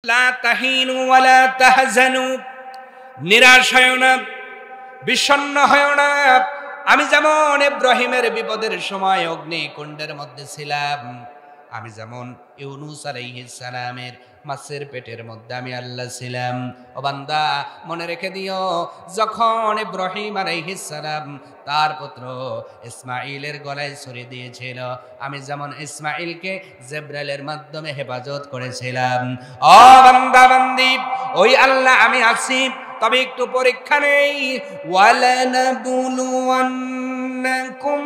লা তাহিনু ওয়ালা তাহজানু, নিরাশ হয় না, বিষণ্ণ হয় না। আমি যেমন ইব্রাহিমের বিপদের সময় অগ্নিকুণ্ডের মধ্যে ছিলাম, আমি যেমন ইউনূস আলাইহিস সালামের মাছের পেটের মধ্যে আমি আল্লাহ ছিলাম। ও বান্দা, মনে রেখে দিও, যখন ইব্রাহিম আলাইহিস সালাম তার পুত্র ইসমাঈলের গলায় ছুরি দিয়েছিল, আমি যেমন ইসমাঈলকে জিবরাইলের মাধ্যমে হেফাজত করেছিলাম। ও বান্দা বান্দি, ওই আল্লাহ আমি আছি, তবে একটু পরীক্ষা নেই। ওয়ালানাবুলুওয়ান্নাকুম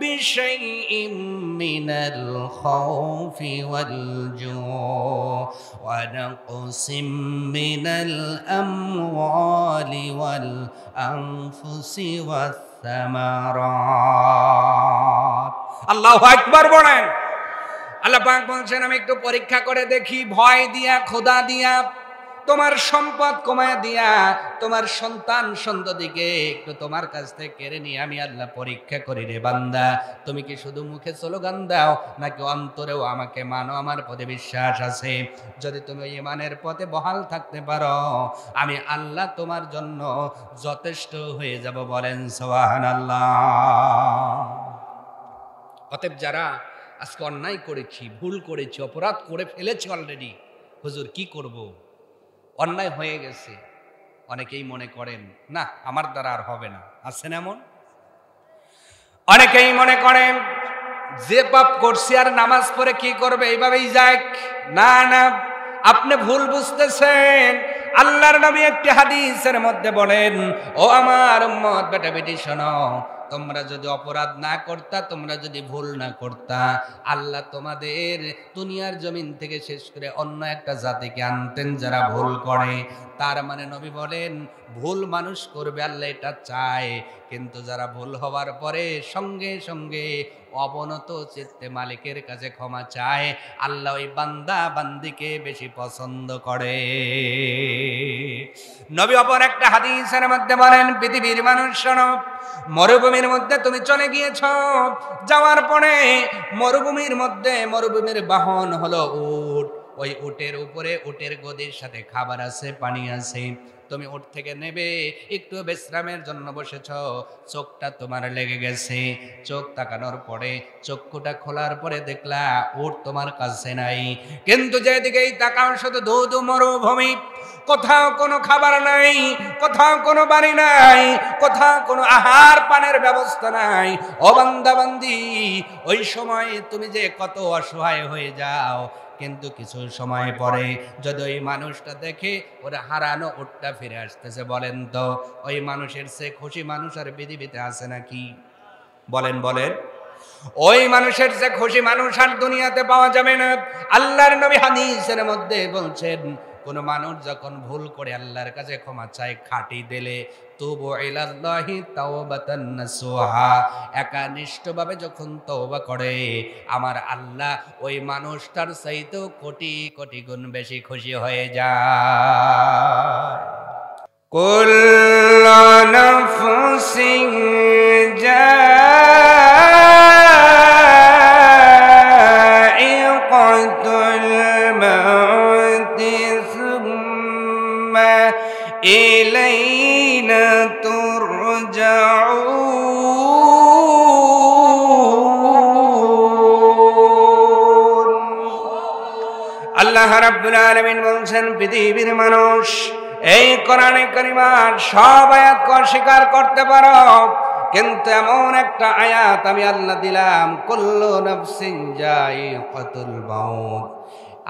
বিশাইইম মিনাল খাউফি ওয়াল জু'i ওয়া নাকসিম মিনাল আমওয়ালি ওয়াল আনফুসি ওয়াস সামারাত। আল্লাহু আকবার বলেন। আল্লাহ পাক বলছেন, আমি একটু পরীক্ষা করে দেখি, ভয় দিয়া, খোদা দিয়া, তোমার সম্পদ কমায় দিয়া, তোমার সন্তান সন্ততিকে একটু তোমার কাছ থেকে কেড়ে নিয়ে আমি আল্লাহ পরীক্ষা করি রে বান্দা। তুমি কি শুধু মুখে স্লোগান দাও, নাকি অন্তরেও আমাকে মানো, আমার পথে বিশ্বাস আছে? যদি তুমি ওই ঈমানের পথে বহাল থাকতে পারো, আমি আল্লাহ তোমার জন্য যথেষ্ট হয়ে যাব। বলেন সুবহানাল্লাহ। অতএব যারা আজকে অন্যায় করেছি, ভুল করেছি, অপরাধ করে ফেলেছি অলরেডি, হুজুর কি করব, অন্যায় হয়ে গেছে, অনেকেই মনে করেন না আমার দ্বারা আর হবে না, আছেন এমন? অনেকেই মনে করেন যে পাপ করছি আর নামাজ পড়ে কি করবে, এইভাবেই যাক। না না, আপনি ভুল বুঝতেছেন। আল্লাহর নবী একটি হাদিসের মধ্যে বলেন, ও আমার উম্মত, বেটা বেটি শোনো, তোমরা যদি অপরাধ না করতা, তোমরা যদি ভুল না করতা, আল্লাহ তোমাদের দুনিয়ার জমিন থেকে শেষ করে অন্য একটা জাতিকে আনতেন যারা ভুল করে। তার মানে নবী বলেন, ভুল মানুষ করবে, আল্লাহ এটা চায়, কিন্তু যারা ভুল হওয়ার পরে সঙ্গে সঙ্গে অবনত চিত্তে মালিকের কাছে ক্ষমা চায়, আল্লাহ ওই বান্দা বান্দিকে বেশি পছন্দ করে। নবী অপর একটা হাদিসের মধ্যে বলেন, পৃথিবীর মানুষ শোনো, মরুভূমির মধ্যে তুমি চলে গিয়েছ, যাওয়ার পরে মরুভূমির মধ্যে মরুভূমির বাহন হলো উট। ওই উটের উপরে, উটের গদির সাথে খাবার আছে, পানি আছে। তুমি উট থেকে নেবে, একটু বিশ্রামের জন্য বসেছ, চোখটা তোমার লেগে গেছে। চোখ তাকানোর পরে, চক্ষুটা খোলার পরে দেখলা উট তোমার কাছে নাই। কিন্তু যেদিকেই তাকাও শুধু ধুধু মরুভূমি, কোথাও কোনো খাবার নাই, কোথাও কোনো বাড়ি নাই, কোথাও কোনো আহার পানের ব্যবস্থা নাই। ও বান্দা বান্দি, ওই সময় তুমি যে কত অসহায় হয়ে যাও, কিন্তু কিছু সময় পরে যদি ওই মানুষটা দেখে ওরা হারানো উটটা ফিরে আসতেছে, বলেন তো ওই মানুষের চেয়ে খুশি মানুষ আর পৃথিবীতে আছে নাকি? বলেন বলেন। ওই মানুষের যে খুশি মানুষ আর দুনিয়াতে পাওয়া যাবে না। আল্লাহর নবী হাদিসের মধ্যে বলছেন, কোন মানুষ যখন ভুল করে আল্লাহর কাছে ক্ষমা চায় খাঁটি দিলে, তুবু ইলাল্লাহি তাওবাতান নাসুহা, একনিষ্ঠভাবে যখন তওবা করে, আমার আল্লাহ ওই মানুষটার চাইতেও কোটি কোটি গুণ বেশি খুশি হয়ে যায়। কুল্লু নাফসিন যায়িকাতুল মাউতি সুম্মা ইলাইনা তুরজাউন। আল্লাহ রাব্বুল আলামিন বলছেন, পৃথিবীর মানুষ এই কোরআনে কারিমার সব আয়াতকে অস্বীকার করতে পারো, কিন্তু এমন একটা আয়াত আমি আল্লাহ দিলাম, কুল্লু নাফসিন যায়িকাতুল মাউত,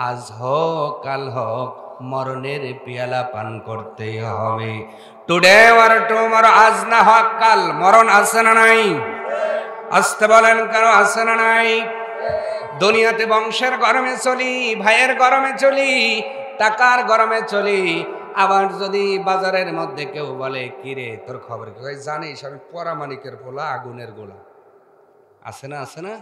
আজ হোক কাল হোক মরণের পেয়ালা পান করতেই হবে। টুডে আর টুমরো, আজ না হোক কাল মরণ আছে না নাই? আসতে বলেন, কারো আছে না নাই? দুনিয়াতে বংশের গরমে চলি, ভাইয়ের গরমে চলি, টাকার গরমে চলি। আবার যদি বাজারের মধ্যে কেউ বলে, কিরে তোর খবর কি, জানিস আমি পরামানিকের পোলা, আগুনের গোলা, আছে না? আছে না?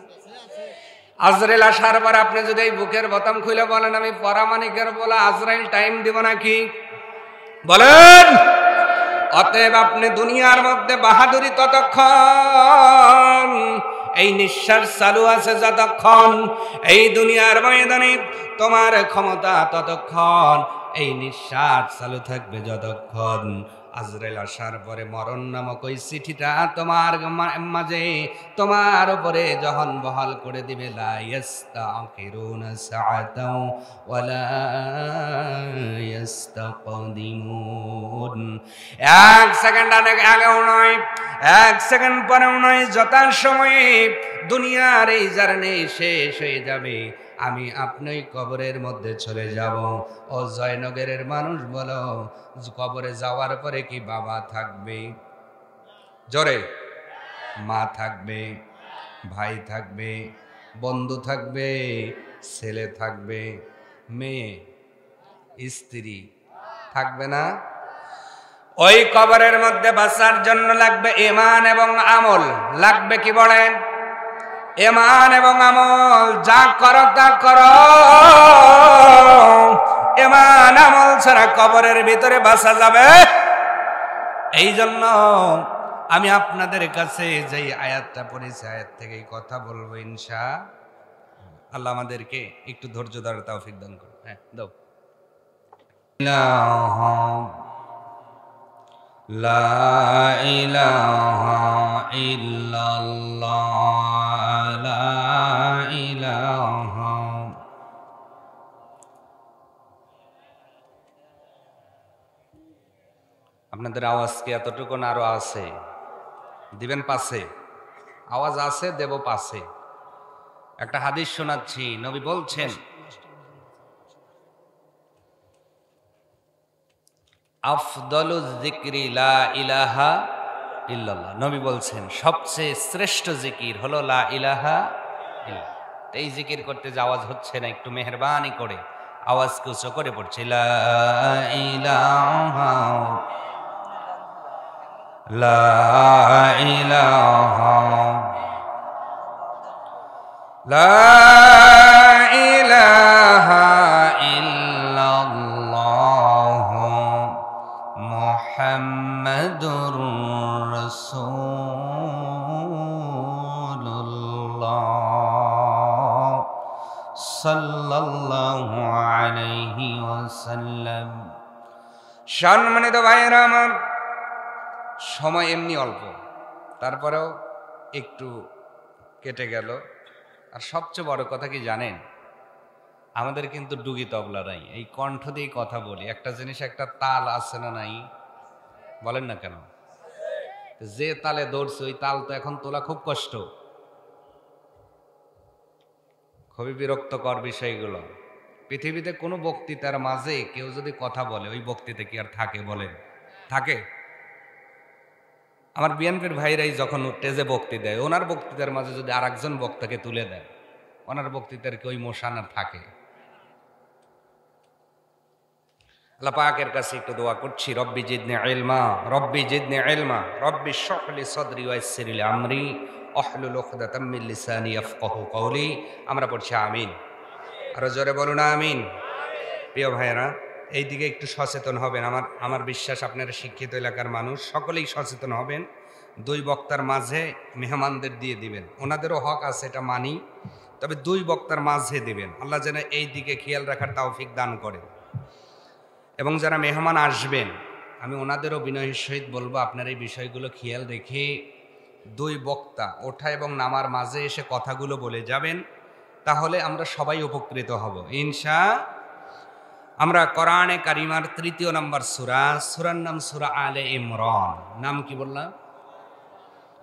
আজরাইল আসার পর আপনি যদি এই বুকের বোতাম খুলে বলেন আমি পরামানিকের পোলা, আজরাইল টাইম দিব নাকি? বলেন। অতএব আপনি দুনিয়ার মধ্যে বাহাদুরি ততক্ষণ, এই নিঃশ্বাস চালু আছে যতক্ষণ, এই দুনিয়ার ময়দানে তোমার ক্ষমতা ততক্ষণ, এই নিঃশ্বাস চালু থাকবে যতক্ষণ। আজরাইল আসার পরে মরণ নামক ওই চিঠিটা তোমার মাঝে তোমার উপরে যখন বহাল করে দিবে, লা ইস্তাখিরুনা সাআতাও ওয়ালা ইস্তাকদিমুন। এক সেকেন্ড আগেও নয়, এক সেকেন্ড পরেও নয়, যথাসময়ে দুনিয়ার এই জার্নি শেষ হয়ে যাবে, আমি আপনি কবরের মধ্যে চলে যাব। ও জয়নগরের মানুষ বলো, কবরে যাওয়ার পরে কি বাবা থাকবে? জোরে। মা থাকবে, ভাই থাকবে, বন্ধু থাকবে, ছেলে থাকবে, মেয়ে, স্ত্রী থাকবে না? ওই কবরের মধ্যে বাঁচার জন্য লাগবে ঈমান এবং আমল। লাগবে কি বলেন? ঈমান এবং আমল। যা করো তা করো, ঈমান আমল ছাড়া কবরের ভিতরে বাঁচা যাবে? এই জন্য আমি আপনাদের কাছে যে আয়াতটা পড়েছি, আয়াত থেকেই কথা বলবো ইনশাআল্লাহ। আল্লাহ আমাদেরকে একটু ধৈর্য ধরার তৌফিক দান করুন। হ্যাঁ, দাও। লা ইলাহা ইল্লাল্লাহ, লা ইলাহা। আপনাদের আওয়াজ কি এতটুকু না আরো আছে? দিবেন পাশে? আওয়াজ আছে, দেব পাশে। একটা হাদিস শোনাচ্ছি, নবী বলছেন, আফদলুজ যিকরি লা ইলাহা ইল্লাল্লাহ। নবী বলছেন সবচেয়ে শ্রেষ্ঠ জিকির হলো লা ইলাহা ইল্লাল্লাহ। এই জিকির করতে যে আওয়াজ হচ্ছে না, একটু মেহেরবানি করে আওয়াজকে উঁচু করে পড়ছে, লা ইলাহা লা ইলাহা লা ইলাহা ইল্লাল্লাহ মুহাম্মাদুর রাসূলুল্লাহ সাল্লাল্লাহু আলাইহি ওয়াসাল্লাম। সম্মানিত ভাইয়েরা আমার, সময় এমনি অল্প, তারপরেও একটু কেটে গেল। আর সবচেয়ে বড় কথা কি জানেন, আমাদের কিন্তু ডুগি তবলা নাই, এই কণ্ঠ দিয়ে কথা বলি। একটা জিনিস, একটা তাল আছে না নাই? বলেন না কেন? যে তালে দৌড়ছে ওই তাল তো এখন তোলা খুব কষ্ট, খুবই বিরক্তকর বিষয়গুলো। পৃথিবীতে কোনো বক্তৃতার মাঝে কেউ যদি কথা বলে, ওই বক্তৃতা কি আর থাকে? বলেন, থাকে? আমার বিএনপির ভাইরাই যখন স্টেজে বক্তৃতা দেয়, ওনার বক্তৃতার মাঝে যদি আর একজন বক্তাকে তুলে দেয়, ওনার বক্তৃতার কি ওই মোশান আর থাকে? আল্লাহ পাকের কাছে একটু দোয়া করছি, রব্বি জিদনি ইলমা, রব্বি জিদনি ইলমা, রব্বি ইশরাহ লি সাদরি ওয়া ইয়াসসির লি আমরি ওয়াহলুল উকদাতাম মিন লিসানি ইয়াফকাহু কওলি। আমরা পড়ছি আমিন। আরো জোরে বলুন আমিন। প্রিয় ভাইয়েরা, এই দিকে একটু সচেতন হবেন। আমার বিশ্বাস আপনারা শিক্ষিত এলাকার মানুষ, সকলেই সচেতন হবেন। দুই বক্তার মাঝে মেহমানদের দিয়ে দিবেন, ওনাদেরও হক আছে, এটা মানি, তবে দুই বক্তার মাঝে দিবেন। আল্লাহ যেন এই দিকে খেয়াল রাখার তৌফিক দান করেন। এবং যারা মেহমান আসবেন, আমি ওনাদেরও বিনয়ের সহিত বলবো, আপনার এই বিষয়গুলো খেয়াল রেখে দুই বক্তা ওঠা এবং নামার মাঝে এসে কথাগুলো বলে যাবেন, তাহলে আমরা সবাই উপকৃত হব ইনশাআল্লাহ। আমরা কোরআনে কারিমার ৩য় নম্বর সূরা, সূরার নাম সূরা আলে ইমরান। নাম কি বললাম?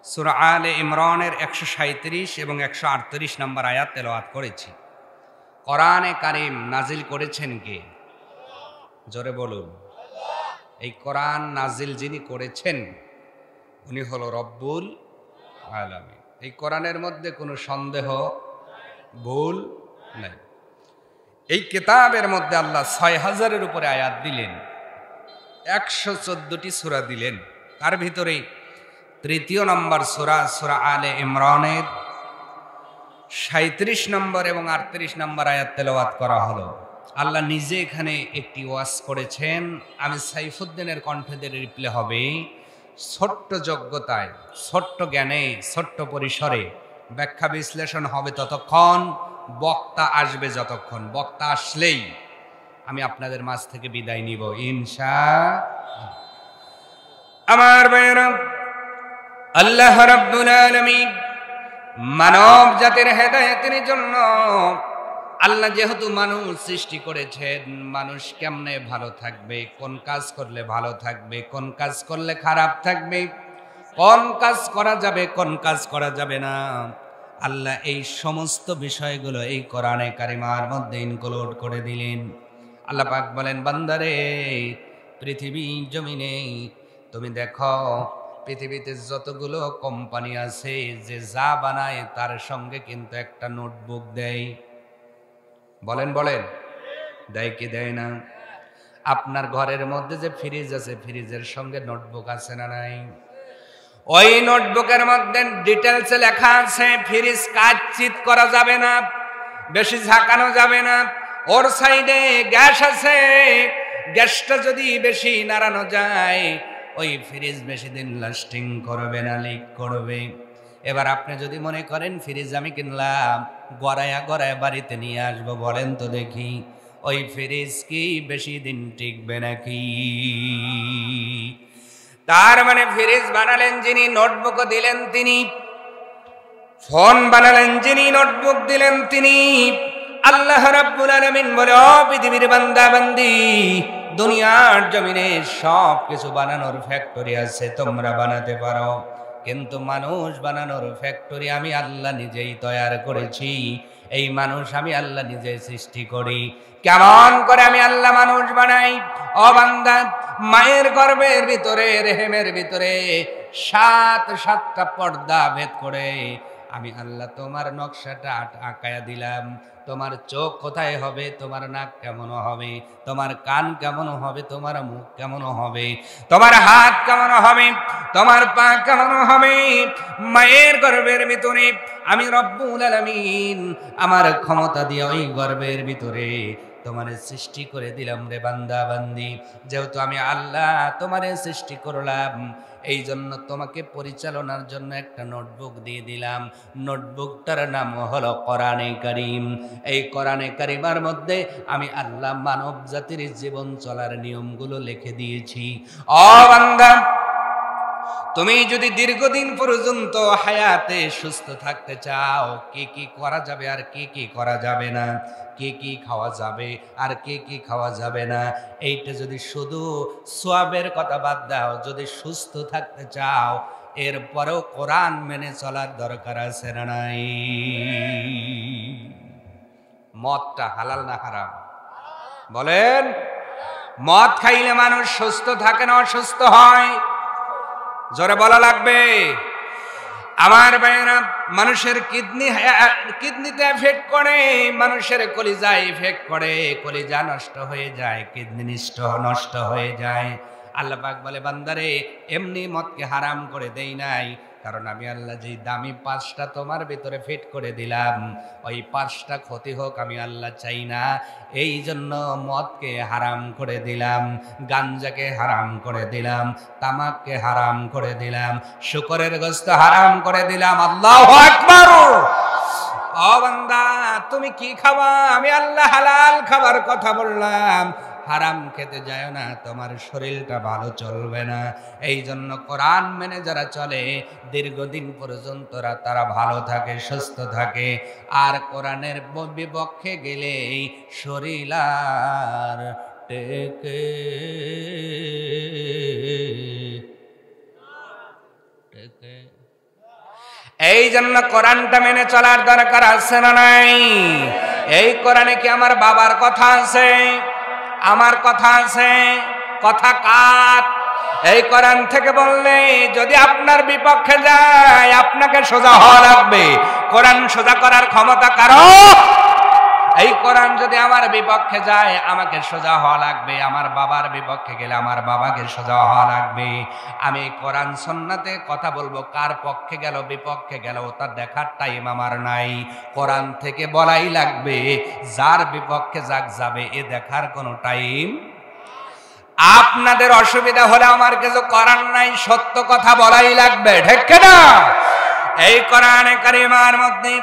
সূরা আলে ইমরানের ১৩৭ এবং ১৩৮ নম্বর আয়াত তেলাওয়াত করেছি। কোরআনে কারিম নাজিল করেছেন কে? জোরে বলুন। এই কোরআন নাজিল যিনি করেছেন উনি হলো রব্বুল আলামিন। এই কোরআনের মধ্যে কোনো সন্দেহ, ভুল নাই। এই কিতাবের মধ্যে আল্লাহ ৬,০০০-এর উপরে আয়াত দিলেন, ১১৪টি সূরা দিলেন। তার ভিতরে ৩য় নম্বর সূরা, সূরা আলে ইমরানের ৩৭ নম্বর এবং ৩৮ নম্বর আয়াত তেলাওয়াত করা হলো। আল্লাহ নিজে এখানে একটি ওয়াজ করেছেন। আমি সাইফুদ্দিনের কণ্ঠেদের রিপ্লে হবে, ছোট্ট যোগ্যতায়, ছোট্ট জ্ঞানে, ছোট্ট পরিসরে ব্যাখ্যা বিশ্লেষণ হবে ততক্ষণ, বক্তা আসবে যতক্ষণ। বক্তা আসলেই আমি আপনাদের মাঝ থেকে বিদায় নিব ইনশাআল্লাহ। আমার ভাইরা, আল্লাহ রাব্বুল আলামিন মানব জাতির হেদায়েতের জন্য আল্লাহ যেহেতু মানুষ সৃষ্টি করেছেন, মানুষ কেমনে ভালো থাকবে, কোন কাজ করলে ভালো থাকবে, কোন কাজ করলে খারাপ থাকবে, কোন কাজ করা যাবে, কোন কাজ করা যাবে না, আল্লাহ এই সমস্ত বিষয়গুলো এই কোরআনে কারিমার মধ্যে ইনক্লুড করে দিলেন। আল্লাহ পাক বলেন, বান্দারে পৃথিবী জমিনে তুমি দেখো, পৃথিবীতে যতগুলো কোম্পানি আছে, যে যা বানায় তার সঙ্গে কিন্তু একটা নোটবুক দেয়। বলেন বলেন, দেয় কি দেয় না? আপনার ঘরের মধ্যে যে ফ্রিজ আছে, ফ্রিজের সঙ্গে নোটবুক আছে না নাই? ওই নোটবুকের মধ্যে ডিটেলসে লেখা আছে ফ্রিজ কাজ-চিত করা যাবে না, বেশি ঝাঁকানো যাবে না। ওর সাইডে গ্যাস আছে, গ্যাসটা যদি বেশি নাড়ানো যায় ওই ফ্রিজ বেশি দিন লাস্টিং করবে না, লিক করবে। এবার আপনি যদি মনে করেন ফ্রিজ আমি কিনলাম, গড়ায়া গড়ায়া বাড়িতে নিয়ে আসবো, বলেন তো দেখি ওই ফ্রিজ কি বেশি দিন টিকবে নাকি? তার মানে ফ্রিজ বানালেন যিনি, নোটবুক দিলেন তিনি, ফোন বানালেন যিনি, নোটবুক দিলেন তিনি। আল্লাহ রাব্বুল আলামিন বলে, ও পৃথিবীর বান্দা বান্দি, দুনিয়ার জমিনে সব কিছু বানানোর ফ্যাক্টরি আছে, তোমরা বানাতে পারো, কিন্তু মানুষ বানানোর ফ্যাক্টরি আমি আল্লাহ নিজেই তৈরি করেছি। এই মানুষ আমি আল্লাহ নিজে সৃষ্টি করি। কেমন করে আমি আল্লাহ মানুষ বানাই? ও বান্দা, মায়ের গর্ভের ভিতরে, রেহেমের ভিতরে সাতটা পর্দা ভেদ করে আমি আল্লাহ তোমার নকশাটা আঁকায়া দিলাম। তোমার চোখ কোথায় হবে, তোমার নাক কেমন হবে, তোমার কান কেমন হবে, তোমার মুখ কেমন হবে, তোমার হাত কেমন হবে, তোমার পা কেমন হবে। মায়ের গর্ভের ভিতরে আমি রব্বুল আলামিন আমার ক্ষমতা দিয়ে ওই গর্ভের ভিতরে তোমারে সৃষ্টি করে দিলাম রে বান্দা বান্দি। যেহেতু আমি আল্লাহ তোমারে সৃষ্টি করলাম, এই জন্য তোমাকে পরিচালনার জন্য একটা নোটবুক দিয়ে দিলাম। নোটবুকটার নাম হলো কোরআনে কারীম। এই কোরআনে কারীমের মধ্যে আমি আল্লাহ মানব জাতির জীবন চলার নিয়মগুলো লিখে দিয়েছি। ও বান্দা, তুমি যদি দীর্ঘদিন পর্যন্ত হায়াতে সুস্থ থাকতে চাও, কি কি করা যাবে আর কি কি করা যাবে না, কি কি খাওয়া যাবে আর কি কি খাওয়া যাবে না, এইটা যদি শুধু সওয়াবের কথা বাদ দাও, যদি সুস্থ থাকতে চাও, এরপরেও কোরআন মেনে চলার দরকার আছে না নাই? মদটা হালাল না হারাম? বলেন। মদ খাইলে মানুষ সুস্থ থাকে না অসুস্থ হয়? জোরে বলা লাগবে। আমার ভাইয়েরা, মানুষের কিডনিতে এফেক্ট করে, মানুষের কলিজায় এফেক্ট করে, কলিজা নষ্ট হয়ে যায়, কিডনি নষ্ট হয়ে যায়। আল্লাহ পাক বলে, বান্দারে এমনি মদকে হারাম করে দেই নাই, কারণ আমি আল্লাহ যেই দামি 5টা তোমার ভিতরে ফিট করে দিলাম, ওই 5টা ক্ষতি হোক আমি আল্লাহ চাই না। এই জন্য মদকে হারাম করে দিলাম, গাঞ্জাকে হারাম করে দিলাম, তামাককে হারাম করে দিলাম, শুকরের গোশত হারাম করে দিলাম। আল্লাহু আকবার। ও বান্দা, তুমি কি খাবা? আমি আল্লাহ হালাল খাবার কথা বললাম, হারাম খেতে যায় না, তোমার শরীরটা ভালো চলবে না। এই জন্য কোরআন মেনে যারা চলে দীর্ঘদিন পর্যন্ত তারা ভালো থাকে, সুস্থ থাকে। আর কোরআনের বিপক্ষে গেলে শরীর আর টেকে। এই জন্য কোরআনটা মেনে চলার দরকার আছে না নাই? এই কোরআনে কি আমার বাবার কথা আছে? আমার কথা আছে? কথা কার? এই কোরআন থেকে বললে যদি আপনার বিপক্ষে যায়, আপনাকে সোজা হওয়া লাগবে। কোরআন সোজা করার ক্ষমতা কারো? এই কোরআন যদি আমার বিপক্ষে যায়, আমাকে সোজা হওয়া লাগবে। আমার বাবার বিপক্ষে গেলে আমার বাবাকে সোজা হওয়া লাগবে। আমি কোরআন সুন্নাতে কথা বলবো, কার পক্ষে গেল বিপক্ষে গেল ওটা দেখার টাইম আমার নাই। কোরআন থেকে বলাই লাগবে, যার বিপক্ষে যাবে এ দেখার কোনো টাইম। আপনাদের অসুবিধা হলে আমার কিছু করার নাই, সত্য কথা বলাই লাগবে, ঠিক না? এই কোরআনে কারিমার মধ্যে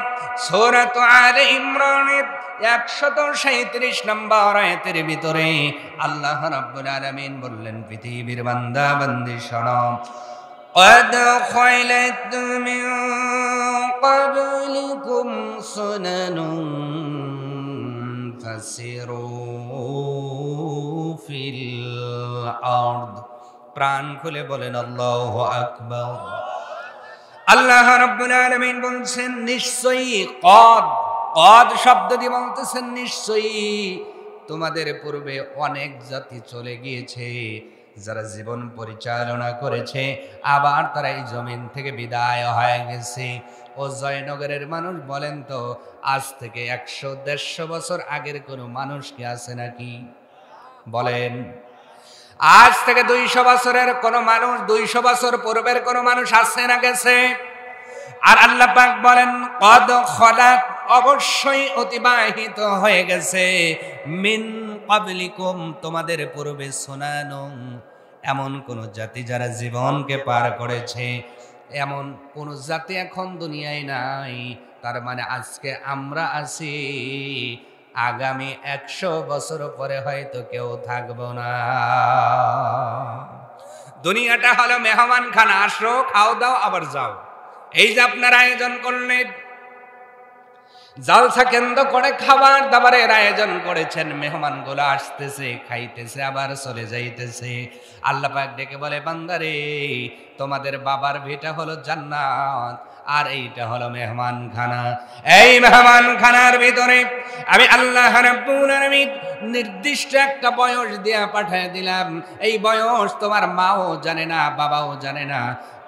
সূরা আলে ইমরানের 137 নম্বর আয়াতের ভিতরে আল্লাহ রাব্বুল আলামিন বললেন, পৃথিবীর বান্দা বান্দি শোনো, قد خلت من قبلكم سنن فسيروا في الأرض। প্রাণ খুলে বলেন আল্লাহু আকবার। আল্লাহ রাব্বুল আলামিন বলছেন নিশ্চয়ই, কদ শব্দ দিয়ে বলতেছেন নিশ্চয়ই তোমাদের পূর্বে অনেক জাতি চলে গিয়েছে, যারা জীবন পরিচালনা করেছে, আবার তারা এই জমিন থেকে বিদায় হয়ে গেছে। ও জয়নগরের মানুষ বলেন তো, আজ থেকে 100-150 বছর আগের কোনো মানুষ কি আছে নাকি? বলেন, আজ থেকে 200 বছরের কোনো মানুষ, 200 বছর পূর্বের কোনো মানুষ আছে না গেছে? আর আল্লাহ পাক বলেন কদ খলাত, অবশ্যই অতিবাহিত হয়ে গেছে, মিন ক্বাবলিকুম, তোমাদের পূর্বে, সুনানুন, এমন কোন জাতি যারা জীবনকে পার করেছে। এমন কোন জাতি এখন দুনিয়ায় নাই। তার মানে আজকে আমরা আছি, আগামী 100 বছর পরে হয়তো কেউ থাকবো না। দুনিয়াটা হলো মেহমানখানা, আসো খাও দাও আবার যাও। এই যে আপনারা আয়োজন করলেন, জালসা কেন্দ্র করে খাবার দাবারের আয়োজন করেছেন, মেহমানগুলো আসতেছে, খাইতেছে, আবার চলে যাইতেছে। আল্লাহ পাক ডেকে বলে, বান্দারে তোমাদের বাবার ভিটা হলো জান্নাত, আর এইটা হলো মেহমানখানা। এই মেহমানখানার ভিতরে আমি আল্লাহ রাব্বুল আলামিন নির্দিষ্ট একটা বয়স দিয়া পাঠিয়ে দিলাম। এই বয়স তোমার মাও জানে না, বাবাও জানে না,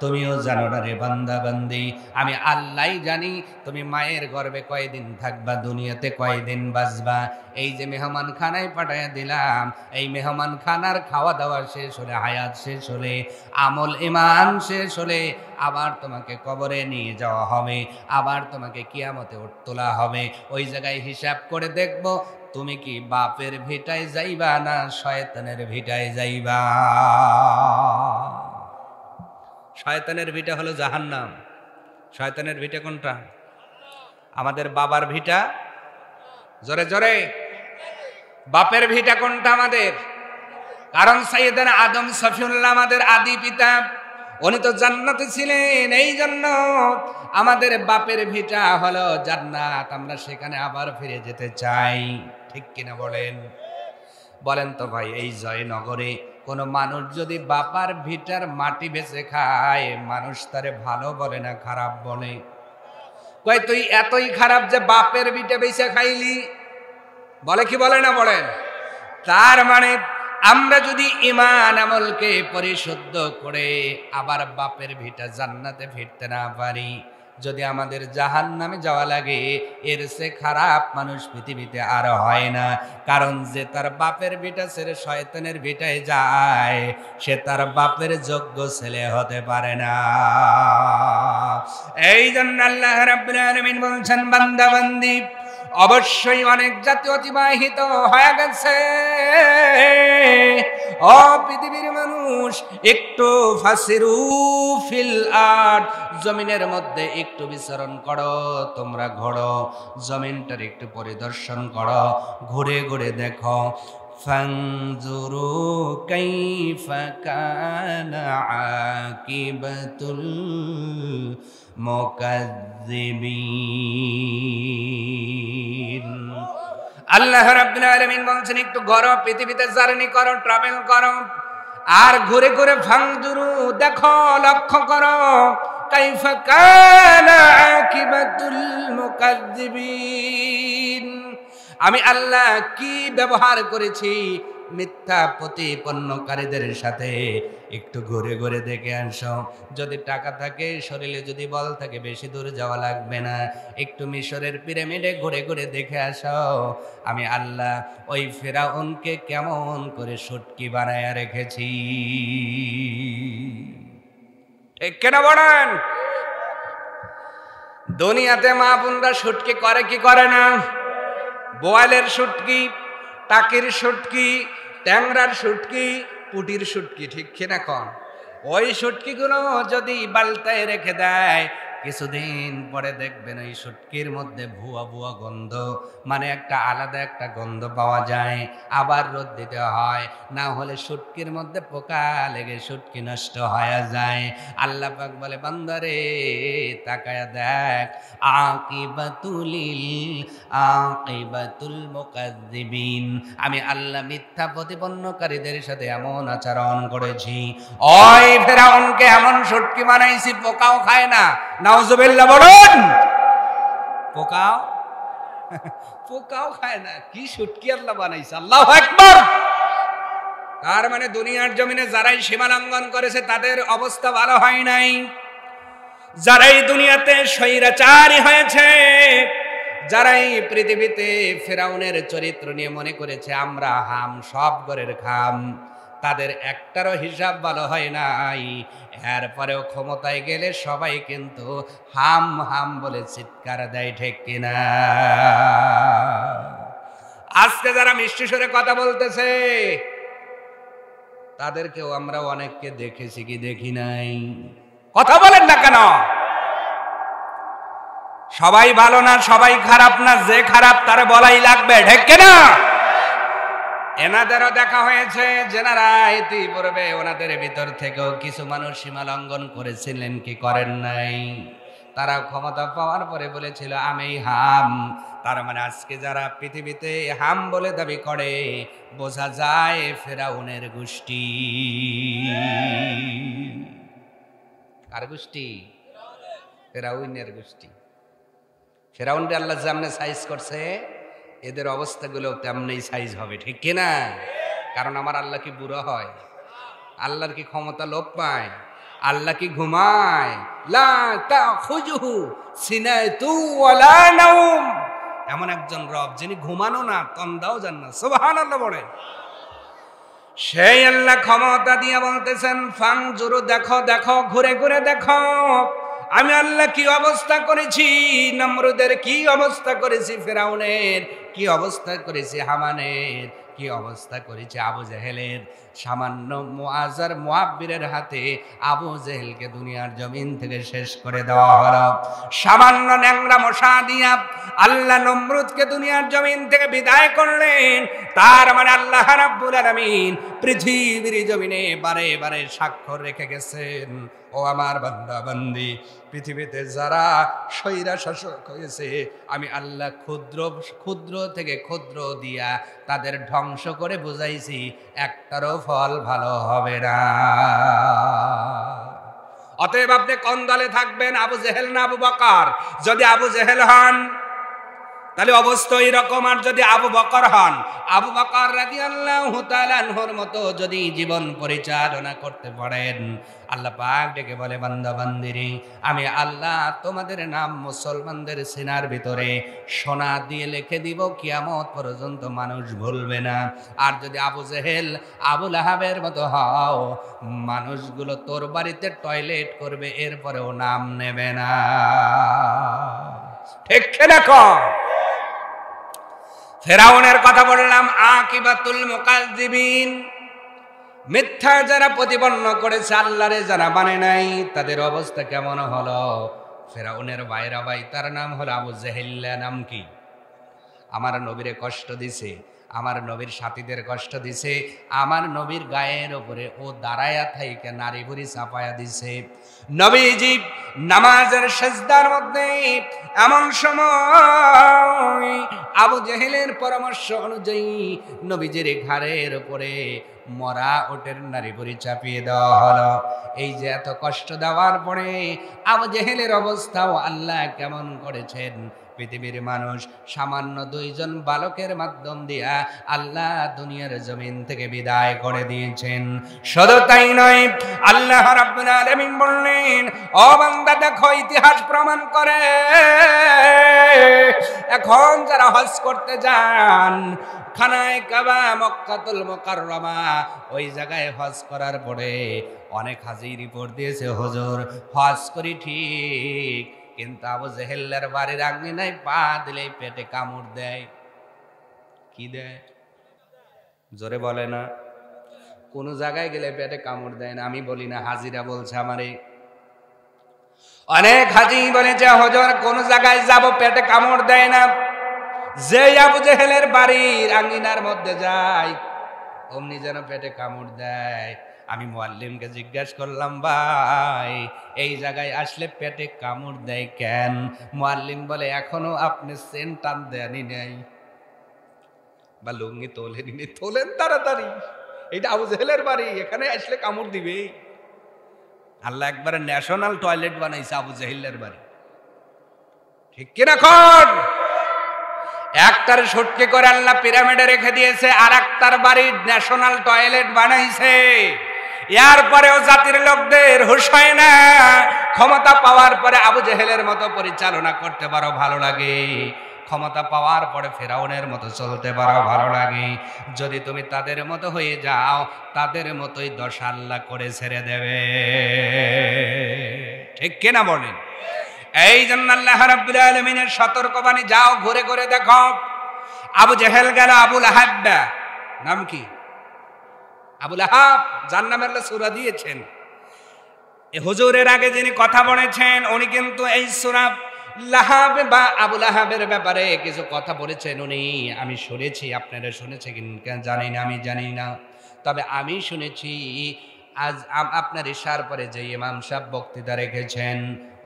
তুমিও জানো না রে বান্দা বান্দি। আমি আল্লাহই জানি তুমি মায়ের গর্ভে কয়দিন থাকবা, দুনিয়াতে কয়দিন বাঁচবা। এই যে মেহমানখানায় পাঠাইয়া দিলাম, এই মেহমানখানার খাওয়া দাওয়া শেষ হলে, হায়াত শেষ হলে, আমল ইমান শেষ হলে আবার তোমাকে কবরে নিয়ে যাওয়া হবে, আবার তোমাকে কিয়ামতে তোলা হবে। ওই জায়গায় হিসাব করে দেখব তুমি কি বাপের ভিটায় যাইবা না শয়তানের ভিটায় যাইবা। শয়তানের ভিটা হলো জাহান্নাম। শয়তানের ভিটা কোনটা? আমাদের বাবার ভিটা, জোরে জোরে, বাপের ভিটা কোনটা আমাদের? কারণ সাইয়েদানা আদম সফিউল্লাহ আমাদের আদি পিতা, উনি তো জান্নাতে ছিলেন। এই জন্য আমাদের বাপের ভিটা হলো জান্নাত, আমরা সেখানে আবার ফিরে যেতে চাই। ঠিক কিনা বলেন? বলেন তো ভাই, এই জয়নগরে কোন মানুষ যদি বাপার ভিটার মাটি বেচে খায়, মানুষ তারে ভালো বলে না খারাপ বলে? কয় তুই এতই খারাপ যে বাপের ভিটা বেচে খাইলি, বলে কি বলে না? বলেন। তার মানে আমরা যদি ঈমান আমলকে পরিশুদ্ধ করে আবার বাপের ভিটা জান্নাতে ফিরতে না পারি, যদি আমাদের জাহান্নামে যাওয়া লাগে, এর চেয়ে খারাপ মানুষ পৃথিবীতে আর হয় না। কারণ যে তার বাপের ভিটা ছেড়ে শয়তানের ভিটায় যায়, সে তার বাপের যোগ্য ছেলে হতে পারে না। এই জন্য আল্লাহ রাব্বুল আলামিন বলছেন, বান্দা বান্দি অবশ্যই অনেক জাতি অতিবাহিত হয়ে গেছে। ও পৃথিবীর মানুষ, একটু ফাসিরু ফিল আরদ, জমিনের মধ্যে একটু বিচরণ করো, তোমরা ঘোরো, জমিনটার একটু পরিদর্শন করো, ঘুরে ঘুরে দেখো। ফানজুরু কাইফা কানা আকিবাতুল মুকাজ্জিবিন। আল্লাহ রাব্বুল আলামিন বলছেন, একটু ঘোরো, পৃথিবীতে জার্নি করো, ট্রাভেল করো, আর ঘুরে ঘুরে ফানজুরু দেখো, লক্ষ্য করো, কাইফা কানা আকিবাতুল মুকাজ্জিবিন, আমি আল্লাহ কি ব্যবহার করেছি মিথ্যা প্রতিপন্নকারীদের সাথে। একটু ঘুরে ঘুরে দেখে আসো। যদি টাকা থাকে, শরীরে যদি বল থাকে, বেশি দূর যাওয়া লাগবে না, একটু মিশরের পিরামিডে ঘুরে ঘুরে দেখে আসো আমি আল্লাহ ওই ফেরাউনকে কেমন করে শুটকি বানায়া রেখেছি। ঠিক কেন বলেন? দুনিয়াতে মা বোনরা শুটকি করে কি করে না? বোয়ালের শুটকি, টাকির শুটকি, ট্যাংরার শুটকি, পুটির শুটকি, ঠিক কিনা কন? ওই শুটকিগুলো যদি বালতায় রেখে দেয়, কিছুদিন পরে দেখবেন ওই শুটকির মধ্যে ভুয়া ভুয়া গন্ধ, মানে একটা আলাদা একটা গন্ধ পাওয়া যায়। আবার রোদ দিতে হয়, না হলে শুটকির মধ্যে পোকা লেগে শুটকি নষ্ট হয়ে যায়। আল্লাহ পাক বলে, বান্দারে তাকায়া দেখ, আকিবাতুল মুকাজ্জিবিন, আমি আল্লাহ মিথ্যা প্রতিপন্নকারীদের সাথে এমন আচরণ করেছি। ওই ফেরাউনকে এমন শুটকি বানাইছি পোকাও খায় না। নাউজুবিল্লাহ বলুন। পোকাও খায় না, কি শুটকি আল্লাহ বানাইছে। আল্লাহু আকবার। তার মানে দুনিয়ার জমিনে যারাই সীমা লঙ্ঘন করেছে তাদের অবস্থা ভালো হয় নাই। যারাই দুনিয়াতে স্বৈরাচারী হয়েছে, যারাই পৃথিবীতে ফেরাউনের চরিত্র নিয়ে মনে করেছে আমরা হাম সব ঘরের খাম, তাদের একটারও হিসাব ভালো হয় নাই। এরপরেও ক্ষমতায় গেলে সবাই কিন্তু হাম হাম বলে চিৎকার দেয়, ঠিক কিনা? আজকে যারা মিষ্টি সুরে কথা বলতেছে তাদেরকেও আমরা অনেককে দেখেছি কি দেখি নাই? কথা বলেন না কেন? সবাই ভালো না, সবাই খারাপ না, যে খারাপ তার বলাই লাগবে, ঠিক কিনা? এনাদেরও দেখা হয়েছে যেনারা ইতিপূর্বে ওনাদের ভিতর থেকেও কিছু মানুষ সীমা লঙ্ঘন করেছিলেন কি করেন নাই? তারা ক্ষমতা পাওয়ার পরে বলেছিল আমি হাম। তার মানে আজকে যারা পৃথিবীতে হাম বলে দাবি করে, বোঝা যায় ফেরাউনের গোষ্ঠী। কার গোষ্ঠী? ফেরাউনের গোষ্ঠী। ফেরাউনকে আল্লাহ যেমনে সাইজ করছে, এদের অবস্থাগুলো তেমনি সাইজ হবে, ঠিক কিনা? কারণ আমার আল্লাহ কি বুড়ো হয়? আল্লাহর কি ক্ষমতা লোপ পায়? আল্লাহ কি ঘুমায়? লা তাখুযুহু সিনাতু ওয়ালা নাওম। এমন একজন রব যিনি ঘুমানো না, তন্দাও যান না। সুবহানাল্লাহ বলে। সেই আল্লাহ ক্ষমতা দিয়ে বলতেছেন, ফাংজুরু, দেখো দেখো, ঘুরে ঘুরে দেখো আমি আল্লাহ কি অবস্থা করেছি, নমরুদের কি অবস্থা করেছি, ফেরাউনের কি অবস্থা করেছি, হামানের কি অবস্থা করেছি, আবু জেহেলের। সামান্য মুআযার মুআব্বিরের হাতে আবু জেহেলকে দুনিয়ার জমিন থেকে শেষ করে দেওয়া হলো। সামান্য ন্যাংরা মশা দিয়া আল্লাহ নমরুদকে দুনিয়ার জমিন থেকে বিদায় করলেন। তার মানে আল্লাহ রাব্বুল আলামিন পৃথিবীর জমিনে বারে বারে স্বাক্ষর রেখে গেছেন, ও আমার বান্দা বান্দি, পৃথিবীতে যারা স্বৈরা শাসক হয়েছে আমি আল্লাহ ক্ষুদ্র ক্ষুদ্র থেকে ক্ষুদ্র দিয়া তাদের ধ্বংস করে বুঝাইছি, একটারও ফল ভালো হবে না। অতএব আপনি কোন দলে থাকবেন, আবু জেহেল না আবু বকর? যদি আবু জেহেল হন তাহলে অবস্থা এরকম, আর যদি আবু বকর হন, আবু বকর রাদিয়াল্লাহু তাআলা আনহুর মতো যদি জীবন পরিচালনা করতে পারেন, আল্লাহ পাক ডেকে বলে, বান্দা বান্দিরে, আমি আল্লাহ তোমাদের নাম মুসলমানদের সিনার ভিতরে সোনা দিয়ে লিখে দিব, কিয়ামত পর্যন্ত মানুষ ভুলবে না। আর যদি আবু জেহেল আবু লাহাবের মতো হও, মানুষগুলো তোর বাড়িতে টয়লেট করবে, এরপরেও নাম নেবে না, ঠিক কিনা? ফেরাউনের কথা বললাম, আকিবাতুল মুকাজ্জিবিন, মিথ্যা যারা প্রতিপন্ন করেছে, আল্লাহরে যারা মানে নাই, তাদের অবস্থা কেমন হলো? ফেরাউনের ভাইরা ভাই, তার নাম হলো আবু জেহেল। নাম কি? আমার নবীরে কষ্ট দিছে, আমার নবীর সাথীদের কষ্ট দিছে, আমার নবীর গায়ের উপরে ও দাঁড়ায়া থাইকে নারী ভুরি চাপায়া দিছে। নবীজি নামাজের সিজদার মধ্যে এমন সময় আবু জেহেলের পরামর্শ অনুযায়ী নবীজির ঘাড়ের উপরে মরা ওটের নারী ভুরি চাপিয়ে দেওয়া হলো। এই যে এত কষ্ট দেওয়ার পরে আবু জেহেলের অবস্থাও আল্লাহ কেমন করেছেন। পৃথিবীর মানুষ সামান্য দুইজন বালকের মাধ্যম দিয়া আল্লাহ দুনিয়ার জমিন থেকে বিদায় করে দিয়েছেন। শুধু তাই নয়, আল্লাহ রাব্বুল আলামিন বললেন, ও বান্দা দেখো, ইতিহাস প্রমাণ করে এখন যারা হজ করতে যান, খানায় কাবা, মক্কাতুল মুকাররমা, ওই জায়গায় হজ করার পরে অনেক হাজি রিপোর্ট দিয়েছে, হুজুর হজ করি ঠিক, কিন্তু আবু জেহেলের বাড়ির আঙ্গিনায় পা দিলেই পেটে কামড় দেয়। কি দেয়? জোরে বলে না। কোন জায়গায় গেলে পেটে কামড় দেয় না। আমি বলি না, হাজিরা বলছে আমারে। অনেক হাজি বলেছে হুজুর কোন জায়গায় যাব পেটে কামড় দেয় না, যে আবু জেহেলের বাড়ির আঙ্গিনার মধ্যে যায় অমনি যেন পেটে কামড় দেয়। আমি মুআল্লিমকে জিজ্ঞাসা করলাম, ভাই এই জায়গায় আসলে পেটে কামড় দেয় কেন? মুআল্লিম বলে এখনো আপনি সেন্ট টান দেয়নি নাই বা লুঙ্গি তোলেনি, তোলেন তাড়াতাড়ি, এটা আবু জেহেলের বাড়ি, এখানে আসলে কামড় দিবে। আল্লাহ একবারে ন্যাশনাল টয়লেট বানাইছে আবু জেহেলের বাড়ি, ঠিক কিনা কোন? একটার সটকে করে আল্লাহ পিরামিডে রেখে দিয়েছে, আর একটার বাড়ির ন্যাশনাল টয়লেট বানাইছে। এরপরেও জাতির লোকদের হুঁশ হয় না। ক্ষমতা পাওয়ার পরে আবু জেহেলের মতো পরিচালনা করতে পারো ভালো লাগে, ক্ষমতা পাওয়ার পরে ফেরাউনের মতো চলতে পারো ভালো লাগে। যদি তুমি তাদের মতো হয়ে যাও, তাদের মতোই দশা আল্লাহ করে ছেড়ে দেবে, ঠিক কিনা বলেন? এই জন্য আল্লাহ রাব্বুল আলামিনের সতর্কবাণী, যাও ঘুরে ঘুরে দেখো। আবু জেহেল গেল আবুল আহাব, নাম কি? আবুল আহাব, যার নামে আল্লাহ সূরা দিয়েছেন। এই হুজুরের আগে যিনি কথা বলেছেন উনি কিন্তু এই সূরা লাহাব বা আবুল আহাবের ব্যাপারে কিছু কথা বলেছেন উনি। আমি শুনেছি, আপনারা শুনেছেন কিনা জানি না, আমি জানি না, তবে আমি শুনেছি আজ আপনার ইশার পরে যে ইমাম সাহেব বক্তৃতা রেখেছেন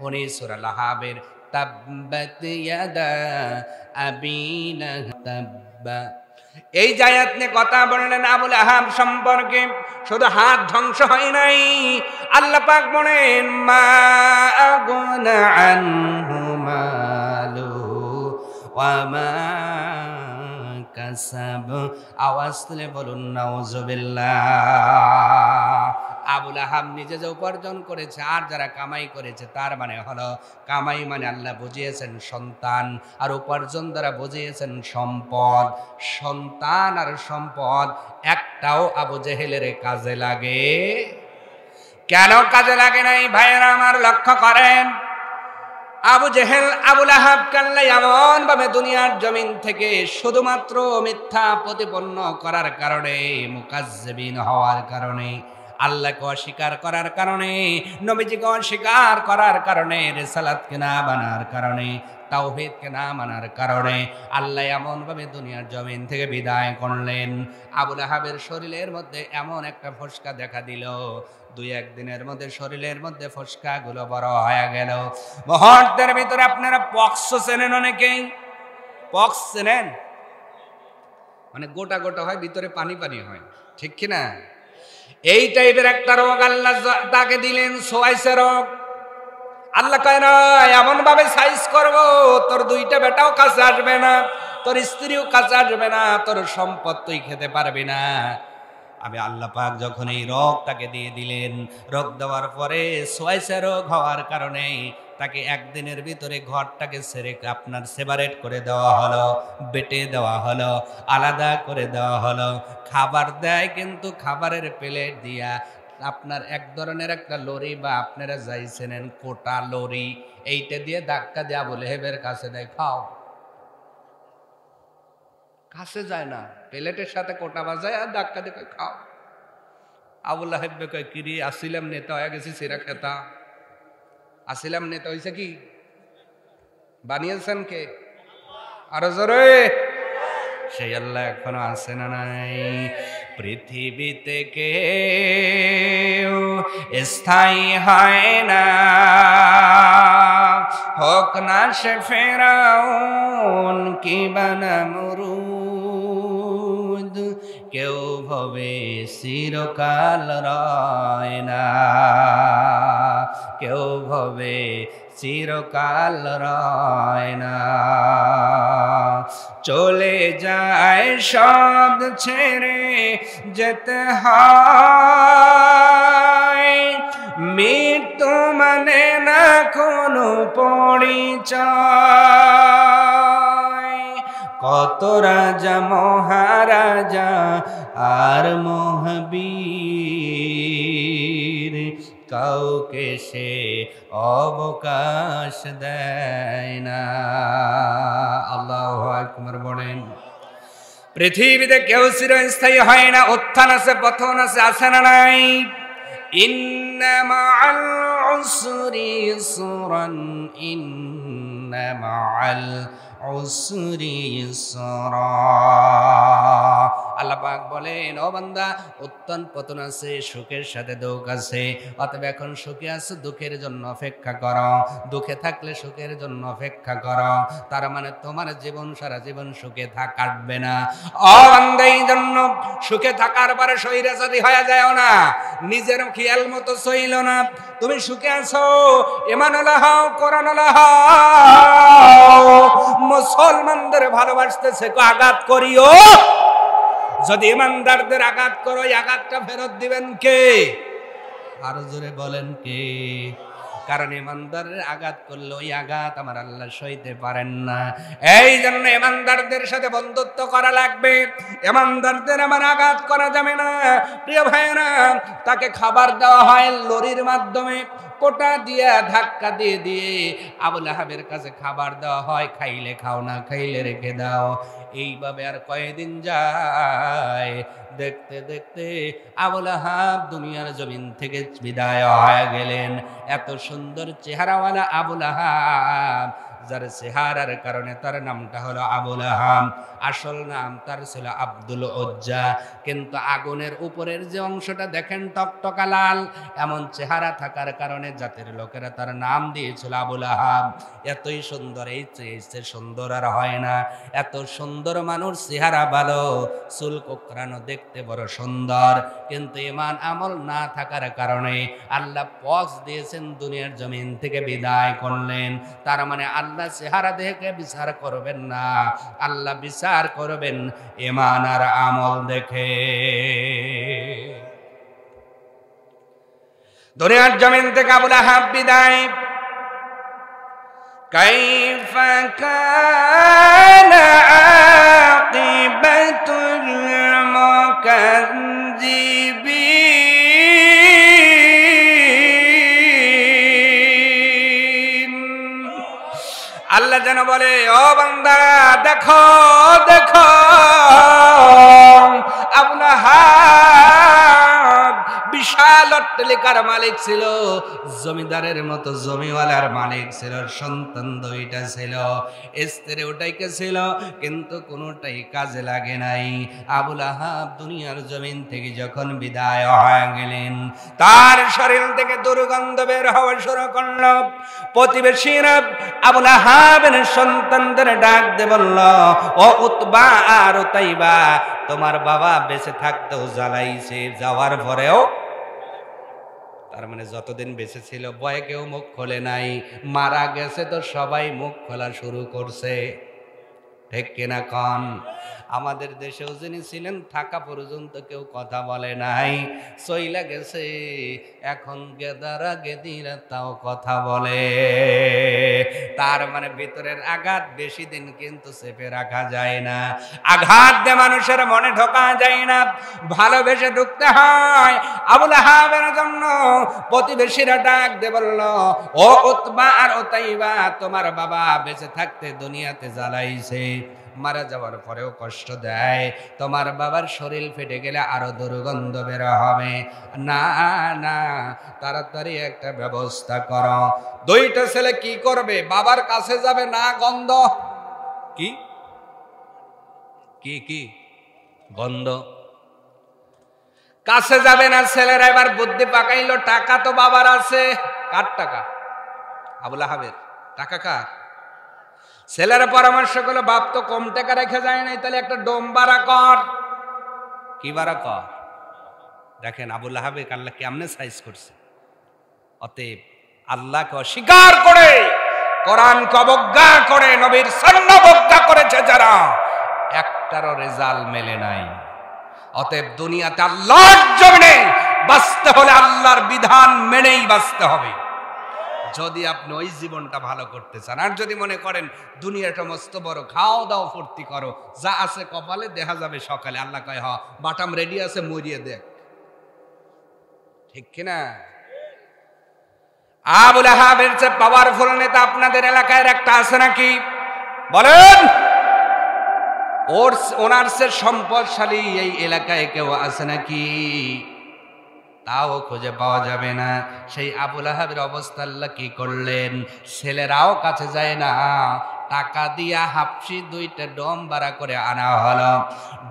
উনি সূরা লাহাবের তাব্বাত ইয়াদা আবি লাহাব এই আয়াত নিয়ে কথা বললেন আবুল আহাব সম্পর্কে। শুধু হাত ধ্বংস হয় নাই, আল্লাহ পাক বলেন মা আগুনা আনহু মালু ওয়া মা কাসাব। আওয়াজ তুলে বলুন নাউজুবিল্লাহ। আবুল আহাব নিজে যে উপার্জন করেছে আর যারা কামাই করেছে, তার মানে হলো কামাই মানে আল্লাহ বুঝিয়েছেন সন্তান, আর উপার্জন দ্বারা বুঝিয়েছেন সম্পদ। সন্তান আর সম্পদ একটাও আবু জেহেলের কাজে লাগে? কেন কাজে লাগে নাই ভাইয়েরা আমার লক্ষ্য করেন। আবু জেহেল আবুল আহাব কাল্লা এমন ভাবে দুনিয়ার জমিন থেকে শুধুমাত্র মিথ্যা প্রতিপন্ন করার কারণে, মুকাজ্জিবিন হওয়ার কারণে, আল্লাহকে অস্বীকার করার কারণে, নবীজিকে অস্বীকার করার কারণে, রিসালাতকে না মানার কারণে, তাওহীদকে না মানার কারণে আল্লাহ এমন ভাবে দুনিয়ার জমিন থেকে বিদায় করলেন। আবুল আহাবের শরীরের মধ্যে এমন একটা ফসকা দেখা দিল, দুই একদিনের মধ্যে শরীরের মধ্যে ফসকা গুলো বড় হয়ে গেল। মুহূর্তের ভিতরে আপনারা পক্স চেনেন, অনেকেই পক্স চেনেন, মানে গোটা গোটা হয়, ভিতরে পানি পানি হয়, ঠিক কিনা? এই টাইপের একটা রোগ আল্লাহ তাকে দিলেন, সোয়াইসের রোগ। আল্লাহ কয় না এমন ভাবে সাইজ করব তোর দুইটা বেটাও কাছে আসবে না, তোর স্ত্রীও কাছে আসবে না, তোর সম্পদ তুই খেতে পারবি না। আমি আল্লাহ পাক যখন এই রোগ তাকে দিয়ে দিলেন, রোগ দেওয়ার পরে সোয়াইসা রোগ হওয়ার কারণে তাকে একদিনের ভিতরে ঘরটাকে ছেড়ে আপনার সেপারেট করে দেওয়া হলো, বেটে দেওয়া হলো, আলাদা করে দেওয়া হলো। খাবার দেয় কিন্তু খাবারের প্লেট দিয়া আপনার এক ধরনের একটা লরি, বা আপনারা যাইছেন কোটা লরি, এইটা দিয়ে ধাক্কা দেয়া বলে হেবের কাছে দেয়, খাও। কাছে যায় না, প্লেটের সাথে কোটা বাজায় আর ধাক্কা দিয়ে খাও। আবুল আহাব কয় কিরি আসিলাম নেতা হয়ে গেছি, সিরা খেতা আসিলাম নেতা হয়েছে কি? বানিয়েছেন কে? আরো জোরে। সেই আল্লাহ এখনো আছে না নাই? পৃথিবীতে কেউ স্থায়ী হয় না, হোক না সে ফেরাউন কি বানা নমরুদ, কেউ ভবে চিরকাল রয় না, কেউ ভবে চিরকাল রয় না। চলে যায় সব ছেড়ে যেতে হয়, মৃত্যু মানে না কোনো পরিচয়। কত রাজা মহারাজা আর মহাবীর, কাউকে সে অবকাশ দেয় না। আল্লাহু আকবার বলেন। পৃথিবীতে কেউ চিরস্থায়ী হয় না, উত্থান আছে পতন আছে, আছে না নাই? ইন্না মাআল উসরি ইসরান ইন্না মাআল উসরি ইসরা। আল্লাহ পাক বলেন, ও বান্দা, উত্থান পতন আছে, সুখের সাথে দুঃখ আছে, অতএব এখন সুখে আছে, দুঃখের জন্য অপেক্ষা করো, দুঃখে থাকলে সুখের জন্য অপেক্ষা করো। তার মানে তোমার জীবন সারা জীবন সুখে কাটবে না। ও বান্দা, এই জন্য সুখে থাকার পরে স্বৈরাচারী হয়ে যায় না, নিজের খেয়াল মতো চইল না। তুমি সুখে আছো, ঈমানওয়ালা হও, কোরআনওয়ালা হও, মুসলমানদের ভালোবাসতেছে আঘাত করিও। যদি ইমানদারদের আঘাত করো, এই আঘাতটা ফেরত দিবেন কে? আরো জোরে বলেন কে? কারণ ইমানদারের আঘাত করলে ওই আঘাত আমার আল্লাহ সইতে পারেন না। এই জন্য ইমানদারদের সাথে বন্ধুত্ব করা লাগবে, ইমানদারদের আমার আঘাত করা যাবে না। প্রিয় ভাইরা, তাকে খাবার দেওয়া হয় লরির মাধ্যমে, কোটা দিয়ে ধাক্কা দিয়ে দিয়ে আবু লাহাবের কাছে খাবার দেওয়া হয়, খাইলে খাও, না খাইলে রেখে দাও। এইভাবে আর কয়েকদিন যায়, দেখতে দেখতে আবু লাহাব দুনিয়ার জমিন থেকে বিদায় হয়ে গেলেন। এত সুন্দর চেহারাওয়ালা আবু লাহাব, যার চেহারার কারণে তার নামটা হলো আবু লাহাব। আসল নাম তার ছিল আব্দুল উজ্জা, কিন্তু আগুনের উপরের যে অংশটা দেখেন টকটকা লাল, এমন চেহারা থাকার কারণে জাতির লোকেরা তার নাম দিয়েছিল আবু লাহাব। এতই সুন্দর, এই চেয়ে সুন্দর আর হয় না। এত সুন্দর মানুষ, চেহারা ভালো, চুল কোকড়ানো, দেখতে বড় সুন্দর, কিন্তু ঈমান আমল না থাকার কারণে আল্লাহ পক্স দিয়েছেন, দুনিয়ার জমিন থেকে বিদায় করলেন। তার মানে আল্লাহ চেহারা দেখে বিচার করবেন না, আল্লাহ বিচার করবেন ঈমান আর আমল দেখে। দুনিয়ার জমিন থেকে আবু লাহাব বিদায়। কাইফা কানা আকিবাতুল মুকাজ্জিবিন। আল্লাহ যেন বলে, ও বান্দা, দেখো দেখো, আবু লাহাব বিশাল অট্টালিকার মালিক ছিল, জমিদারের মতো জমিওয়ালার মালিক ছিল, সন্তান দুইটা ছিল, স্ত্রী ওটাইকে ছিল, কিন্তু কোনোটাই কাজে লাগে নাই। আবু লাহাব দুনিয়ার জমিন থেকে যখন বিদায় হয়ে গেলেন, তার শরীর থেকে দুর্গন্ধ বের হওয়া শুরু করল। প্রতিবেশীরা আবু লাহাবের সন্তানদের ডাক দিয়ে বলল, ও উতবা আর উতাইবা, তোমার বাবা বেঁচে থাকতেও জ্বালাইছে, যাওয়ার পরেও, তার মানে যতদিন বেঁচে ছিল ভয়ে কেউ মুখ খোলে নাই, মারা গেছে তো সবাই মুখ খোলা শুরু করছে। ঠিক কিনা কন? আমাদের দেশেও যিনি ছিলেন থাকা পর্যন্ত কেউ কথা বলে নাই, চইলা গেছে, এখন গেদারা গেদিরা তাও কথা বলে। তার মানে ভিতরের আঘাত বেশি দিন কিন্তু চেপে রাখা যায় না, আঘাত দিয়ে মানুষের মনে ঢোকা যায় না, ভালোবেসে ঢুকতে হয়। আবু লাহাবের জন্য প্রতিবেশীরা ডাক দিয়ে বলল, ও উতবা আর উতাইবা, তোমার বাবা বেঁচে থাকতে দুনিয়াতে জ্বালাইছে, মারা যাওয়ার পরেও কষ্ট দেয়, তোমার বাবার শরীর ফেটে গেলে আরো দুর্গন্ধ বের হবে, না না, তাড়াতাড়ি একটা ব্যবস্থা করো। দুইটা ছেলে কি করবে? বাবার কাছে যাবে না, গন্ধ কি কি কি গন্ধ, কাছে যাবে না। ছেলেরা এবার বুদ্ধি পাকাইলো, টাকা তো বাবার আছে। কার টাকা? আবু লাহাবের টাকা। কার? ছেলেরা পরামর্শ করলো, বাপ তো কম টাকা রেখে যায় নাই, তাহলে একটা ডোম বাড়া কর। কি বাড়া কর? দেখেন আবু লাহাবের আল্লাহ কেমনে সাইজ করছে। অতএব আল্লাহকে অস্বীকার করে, কোরআনকে অবজ্ঞা করে, নবীর সুন্নাহ অবজ্ঞা করেছে যারা, একটারও রেজাল্ট মেলে নাই। অতএব দুনিয়াতে আল্লাহর জমিনে বাঁচতে হলে আল্লাহর বিধান মেনেই বাঁচতে হবে, যদি আপনি ওই জীবনটা ভালো করতে চান। আর যদি মনে করেন দুনিয়াটা মস্ত বড়, খাও দাও ফুর্তি করো, যা আছে কপালে দেখা যাবে সকালে, আল্লাহ কয় হ বাটাম রেডি আছে, মরিয়ে দেখ। ঠিক কিনা? আবু লাহাবের চেয়ে পাওয়ারফুল নেতা আপনাদের এলাকায় একটা আছে নাকি? বলেন। ওনার চেয়ে সম্পদশালী এই এলাকায় কেউ আছে নাকি? তাও খুঁজে পাওয়া যাবে না। সেই আবু লাহাবের অবস্থা আল্লাহ কি করলেন, ছেলেরাও কাছে যায় না, টাকা দিয়া হাফসি 2টা ডোম ভাড়া করে আনা হলো।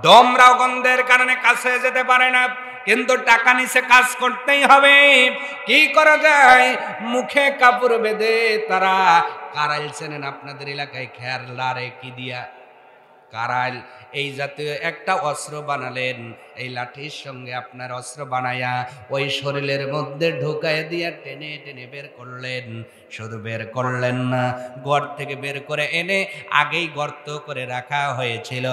ডোমরাও গন্ধের কারণে কাছে যেতে পারে না, কিন্তু টাকা নিচে কাজ করতেই হবে। কি করা যায়, মুখে কাপড় বেঁধে তারা কারাইল চেনেন আপনাদের এলাকায়, খেয়ার লারে কি দিয়া, কারাইল এই জাতীয় একটা অস্ত্র বানালেন। এই লাঠির সঙ্গে আপনার অস্ত্র বানায়া ওই শরীরের মধ্যে ঢুকায় দিয়া টেনে টেনে বের করলেন। শুধু বের করলেন না, ঘর থেকে বের করে এনে আগেই গর্ত করে রাখা হয়েছিল,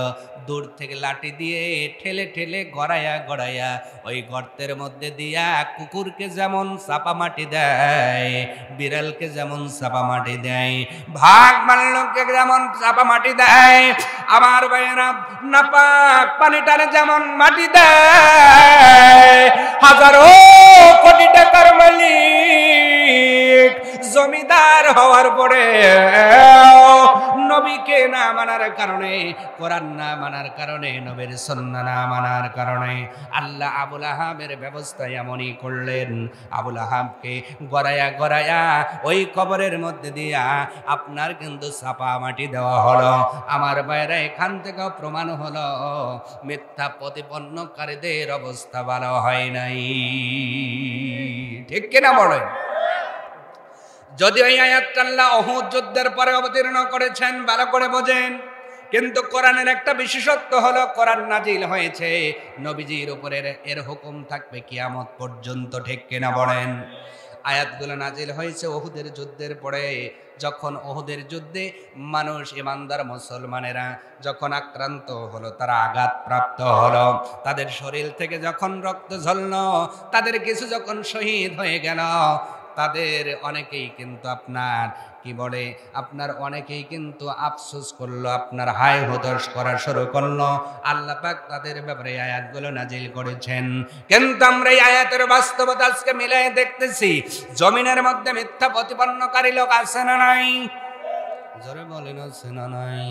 দূর থেকে লাঠি দিয়ে ঠেলে ঠেলে গড়াইয়া গড়াইয়া ওই গর্তের মধ্যে দিয়া কুকুরকে যেমন চাপা মাটি দেয়, বিড়ালকে যেমন চাপা মাটি দেয়, ভাগ মাল্যকে যেমন চাপা মাটি দেয়, আমার ভাইয়েরা নাপাক পানিটারে যেমন মাটি দেয়, হাজারো কোটি টাকার মালিক জমিদার হওয়ার পরে নবীকে না মানার কারণে, কোরআন না মানার কারণে, নবীর সুন্নাহ না মানার কারণে আল্লাহ আবুল আহাবের ব্যবস্থা এমনই করলেন। আবুল আহাবকে গড়াইয়া গড়াইয়া ওই কবরের মধ্যে দিয়া আপনার কিন্তু চাপা মাটি দেওয়া হলো। আমার বাইরে এখান থেকে প্রমাণ হলো মিথ্যা প্রতিপন্নকারীদের অবস্থা ভালো হয় নাই, ঠিক কিনা বলেন? যদিও এই আয়াতটা আল্লাহ উহুদ যুদ্ধের পরে অবতীর্ণ করেছেন, ভালো করে বোঝেন। কিন্তু কোরআনের একটা বিশেষত্ব হলো কোরআন নাজিল হয়েছে নবীজির উপরে, এর হুকুম থাকবে কিয়ামত পর্যন্ত, ঠিক কিনা বলেন? আয়াতগুলো নাজিল হয়েছে উহুদের যুদ্ধের পরে, যখন উহুদের যুদ্ধে মানুষ ইমানদার মুসলমানেরা যখন আক্রান্ত হলো, তারা আঘাতপ্রাপ্ত হলো, তাদের শরীর থেকে যখন রক্ত ঝরলো, তাদের কিছু যখন শহীদ হয়ে গেল, তাদের অনেকেই কিন্তু আপনার কি বলে, আপনার অনেকেই কিন্তু আফসোস করলো, আপনার হায় হতাশ করা শুরু করলো। আল্লাহ পাক তাদের ব্যাপারে আয়াতগুলো নাজিল করেছেন। কিন্তু আমরা এই আয়াতের বাস্তবতা আজকে মিলাই দেখতেছি, জমিনের মধ্যে মিথ্যা প্রতিপন্নকারী লোক আছে না নাই? জোরে বলেন, আছে না নাই?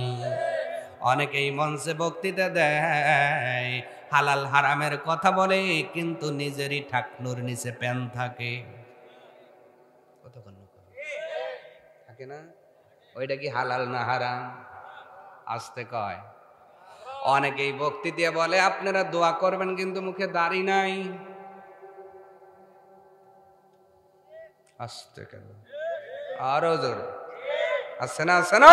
অনেকেই মঞ্চে বক্তৃতা দেয়, হালাল হারামের কথা বলে, কিন্তু নিজেরই ঠাকনুর নিচে প্যান থাকে, থাকে না? ওইটা কি হালাল না হারাম? আসতে কয়। অনেকেই বক্তৃতা বলে আপনারা দোয়া করবেন, কিন্তু মুখে দাড়ি নাই। আসতে কেন? আরো জোরে আসছে না, আসছে না?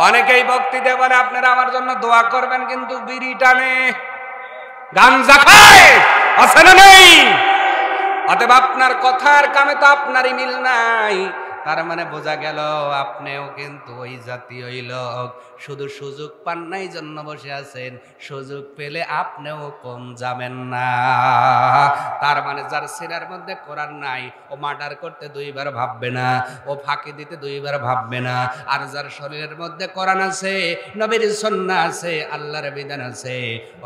অনেকেই বক্তৃতা বলে আপনারা আমার জন্য দোয়া করবেন, কিন্তু বিড়ি টানে, গাঞ্জা খায়, আছে না নেই? অতএব আপনার কথার কামে তো আপনারই মিল নাই। তার মানে বোঝা গেল আপনিও কিন্তু ওই জাতীয় লোক, শুধু সুযোগ পান নাই জন্য বসে আছেন, সুযোগ পেলে আপনিও কম যাবেন না। তার মানে যার সিনার মধ্যে কোরআন নাই, ও মার্ডার করতে 2বার ভাববে না, ও ফাঁকি দিতে 2বার ভাববে না। আর যার শরীরের মধ্যে কোরআন আছে, নবীর সুন্নাহ আছে, আল্লাহর বিধান আছে,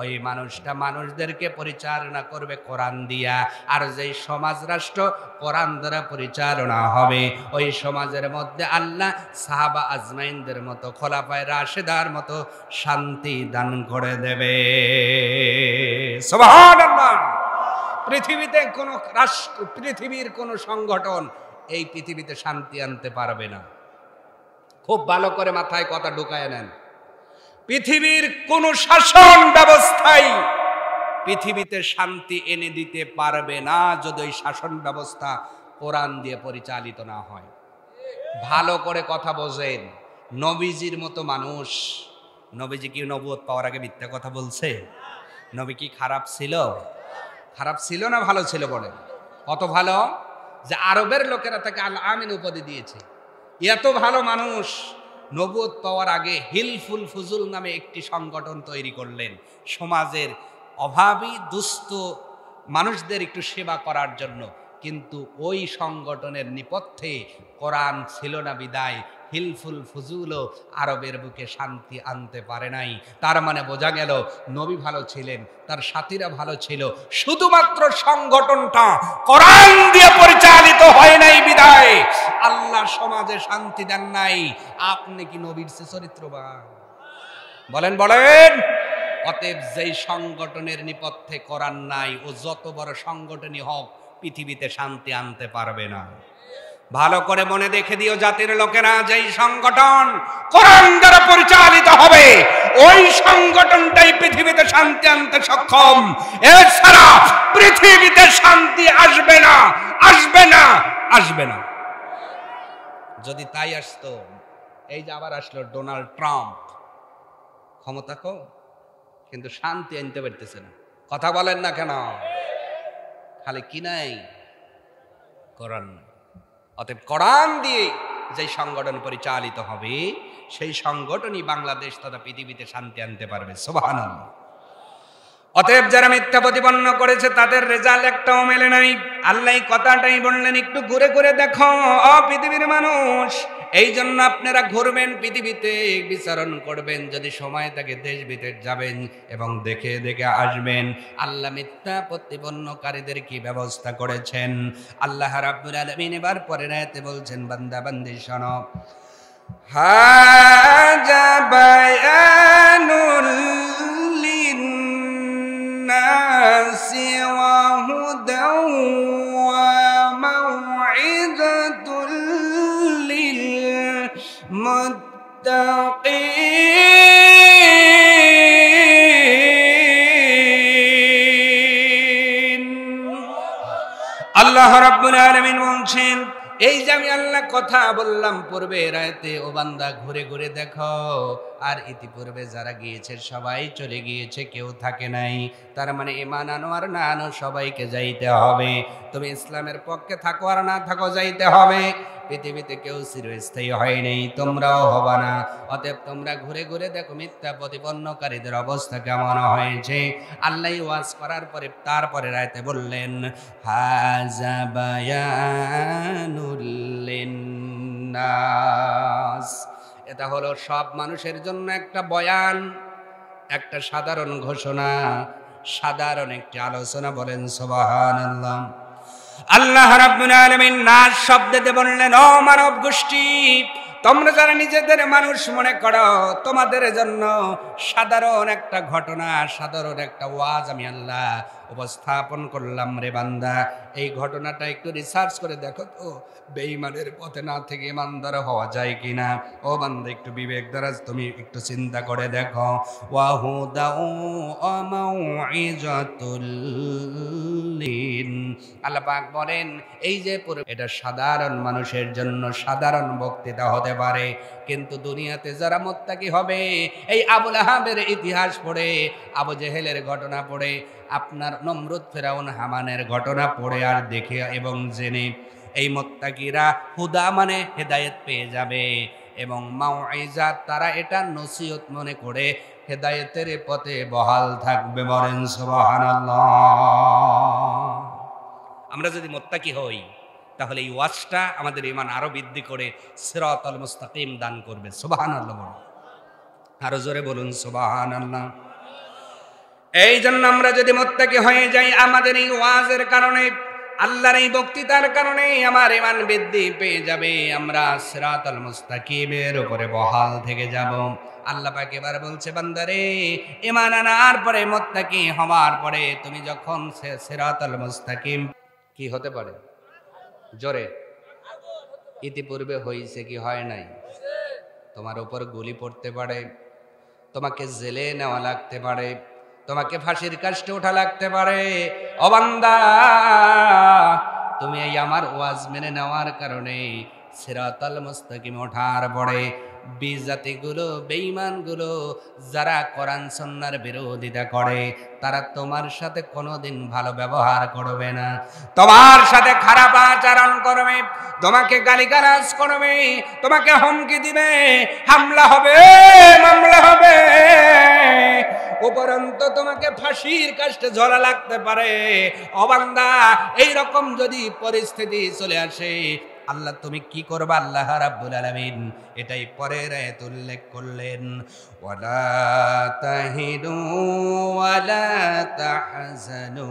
ওই মানুষটা মানুষদেরকে পরিচালনা করবে কোরআন দিয়া। আর যেই সমাজ রাষ্ট্র কোরআন দ্বারা পরিচালনা হবে, ওই সমাজের মধ্যে আল্লাহ সাহাবা আজমাইনদের মতো, খোলাফায়ে রাশেদার মতো শান্তি দান করে দেবে। সুবহানাল্লাহ। পৃথিবীতে কোনো রাষ্ট্র, পৃথিবীর কোনো সংগঠন এই পৃথিবীতে শান্তি আনতে পারবে না। খুব ভালো করে মাথায় কথা ঢুকায় নেন, পৃথিবীর কোন শাসন ব্যবস্থাই পৃথিবীতে শান্তি এনে দিতে পারবে না যদি ওই শাসন ব্যবস্থা কোরআন দিয়ে পরিচালিত না হয়। ভালো করে কথা বোঝেন, নবীজির মতো মানুষ, নবীজি কি নবুয়ত পাওয়ার আগে মিথ্যা কথা বলছে? নবী কি খারাপ ছিল? খারাপ ছিল না ভালো ছিল? বলেন। কত ভালো যে আরবের লোকেরা তাকে আল আমিন উপাধি দিয়েছে। এত ভালো মানুষ নবুয়ত পাওয়ার আগে হিলফুল ফুজুল নামে একটি সংগঠন তৈরি করলেন, সমাজের অভাবী দুস্থ মানুষদের একটু সেবা করার জন্য। কিন্তু ওই সংগঠনের নেপথ্যে কোরআন ছিল না বিদায় হিলফুল ফুজুলও আরবের বুকে শান্তি আনতে পারে নাই। তার মানে বোঝা গেল নবী ভালো ছিলেন, তার সাথীরা ভালো ছিল, শুধুমাত্র সংগঠনটা কোরআন দিয়ে পরিচালিত হয় নাই বিদায় আল্লাহ সমাজে শান্তি দেন নাই। আপনি কি নবীর চরিত্রবান? বলেন বলেন। অতএব যেই সংগঠনের নেপথ্যে কোরআন নাই ও যত বড় সংগঠনই হোক পৃথিবীতে শান্তি আনতে পারবে না। ভালো করে মনে দেখে দিও জাতির লোকেরা, যেই সংগঠন কোরআন দ্বারা পরিচালিত হবে ওই সংগঠনটাই পৃথিবীতে শান্তি আনতে সক্ষম। এছাড়া পৃথিবীতে শান্তি আসবে না, আসবে না, আসবে না। যদি তাই আসতো, এই যে আবার আসলো ডোনাল্ড ট্রাম্প, ক্ষমতা কো কিন্তু শান্তি আনতে পারতেছে না। কথা বলেন না কেন? খালি কি নাই? কোরআন। অতএব কোরআন দিয়ে যে সংগঠন পরিচালিত হবে সেই সংগঠনই বাংলাদেশ তথা পৃথিবীতে শান্তি আনতে পারবে। সুবহানাল্লাহ। অতএব যারা মিথ্যা প্রতিপন্ন করেছে তাদের রেজাল্ট একটাও মেলে নাই। আল্লাহ কথাটাই বললেন, একটু ঘুরে ঘুরে দেখো ও পৃথিবীর মানুষ। এই জন্য আপনারা ঘুরবেন, পৃথিবীতে বিচরণ করবেন, যদি সময় থাকে দেশ বিদেশ যাবেন এবং দেখে দেখে আসবেন আল্লাহ মিথ্যা প্রতিপন্নকারীদের কি ব্যবস্থা করেছেন। আল্লাহ রাব্বুল আলামিন এবার পরের আয়াতে বলছেন, বান্দা বান্দি শোনো, হাযা বায়ানুল লিন্নাসি ওয়া হুদাও ওয়া মাউইযাতুল লিল মুত্তাকিন। আল্লাহ রাব্বুল আলামিন বলছেন, এই যে আমি আল্লাহ কথা বললাম পূর্বে রাতে, ও বান্দা ঘুরে ঘুরে দেখো। আর ইতিপূর্বে যারা গিয়েছে সবাই চলে গিয়েছে, কেউ থাকে নাই। তার মানে ঈমান আনো আর না আনো সবাইকে যাইতে হবে। তুমি ইসলামের পক্ষে থাকো আর না থাকো যাইতে হবে। পৃথিবীতে কেউ চিরস্থায়ী হয় নাই, তোমরাও হবা না। অতএব তোমরা ঘুরে ঘুরে দেখো মিথ্যা প্রতিপন্নকারীদের অবস্থা কেমন হয়েছে। আল্লাহ ওয়াজ করার পরে তারপরে রাতে বললেন, হাযা বায়ানুল লিন্নাস। এটা হলো সব মানুষের জন্য একটা বয়ান, একটা সাধারণ ঘোষণা, সাধারণ একটি আলোচনা। বলেন সুবহানাল্লাহ। আল্লাহ রাব্বুল আলামিন নাস শব্দে বললেন, ও মানব গোষ্ঠী, তোমরা যারা নিজেদের মানুষ মনে করো, তোমাদের জন্য সাধারণ একটা ঘটনা, সাধারণ একটা ওয়াজ আমি আল্লাহ উপস্থাপন করলাম রে বান্দা। এই ঘটনাটা একটু রিসার্চ করে দেখো তো, বেঈমানের পথে না থেকে ইমানদার হওয়া যায় কিনা। ও বান্দা, একটু বিবেক দ্বারা তুমি একটু চিন্তা করে দেখো। ওয়াহুদাউ ওয়া মাউইযাতুল লিন। আল্লাহ পাক বলেন, এই যে এটা সাধারণ মানুষের জন্য সাধারণ বক্তৃতা হতে পারে, কিন্তু দুনিয়াতে যারা মুত্তাকি হবে, এই আবুল আহাবের ইতিহাস পড়ে, আবু জেহেলের ঘটনা পড়ে, আপনার নমরুদ ফেরাউন হামানের ঘটনা পড়ে আর দেখে এবং জেনে এই মুত্তাকিরা হুদা মানে হেদায়েত পেয়ে যাবে, এবং মাউইজা তারা এটা নসিহত মনে করে হেদায়েতের পথে বহাল থাকবে। বলেন সুবহানাল্লাহ। আমরা যদি মুত্তাকি হই তাহলে এই ওয়াজটা আমাদের ঈমান আরো বৃদ্ধি করে সিরাতাল মুস্তাকিম দান করবে। সুবহানাল্লাহ। আরো জোরে বলুন সুবহানাল্লাহ। এই জন্য আমরা যদি মুত্তাকি হয়ে যাই, আমাদের এই ওয়াজের কারণে, আল্লাহর এই বক্তৃতার কারণে আমার ঈমান বৃদ্ধি পেয়ে যাবে, আমরা সিরাতাল মুস্তাকিমের উপরে বহাল থেকে যাব। আল্লাহ পাক এবার বলছে, বান্দারে, ঈমান আনার পরে মুত্তাকি হওয়ার পরে তুমি যখন সিরাতাল মুস্তাকিম কি হতে পারে? জোরে। ইতিপূর্বে হয়েছে কি হয় নাই? তোমার উপর গুলি পড়তে পারে, তোমাকে জেলে নেওয়া লাগতে পারে, তোমাকে ফাঁসির কাস্টে ওঠা লাগতে পারে। ও বান্দা, তুমি এই আমার ওয়াজ মেনে নেওয়ার কারণে সিরাতাল মুস্তাকিম ওঠার পরে বিজাতিগুলো, বেঈমানগুলো, যারা কোরআন সুন্নাহর বিরোধিতা করে, তারা তোমার সাথে কোনোদিন ভালো ব্যবহার করবে না, তোমার সাথে খারাপ আচরণ করবে, তোমাকে গালিগালাজ করবে, তোমাকে হুমকি দিবে, হামলা হবে, মামলা হবে, উপরন্ত তোমাকে ফাঁসির কাস্টে ঝোলা লাগতে পারে। ও বান্দা, এইরকম যদি পরিস্থিতি চলে আসে, আল্লাহ তুমি কি করবা? আল্লাহ রাব্বুল আলামিন এটাই পরের আয়াতে উল্লেখ করলেন, ওয়ালা তাহিনু ওয়ালা তাহজানু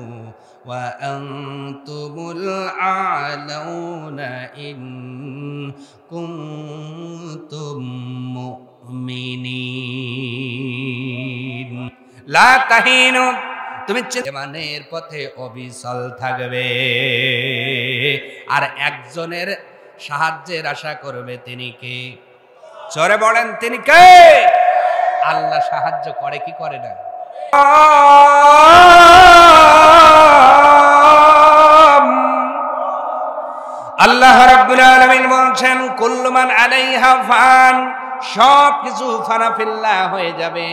ওয়া আনতুমুল আলাউনা ইন কুনতুম মুমিনিন। লা তাহিনু, তুমি ইমানের পথে অবিচল থাকবে। আর একজনের সাহায্যের আশা করবে, তিনি কে? জোরে বলেন, তিনি কে? আল্লাহ সাহায্য করে কি করে না? আল্লাহ রাব্বুল আলামিন বলছেন, কুল্লু মান আলাইহা ফান, সব কিছু ফানা ফিল্লা হয়ে যাবে,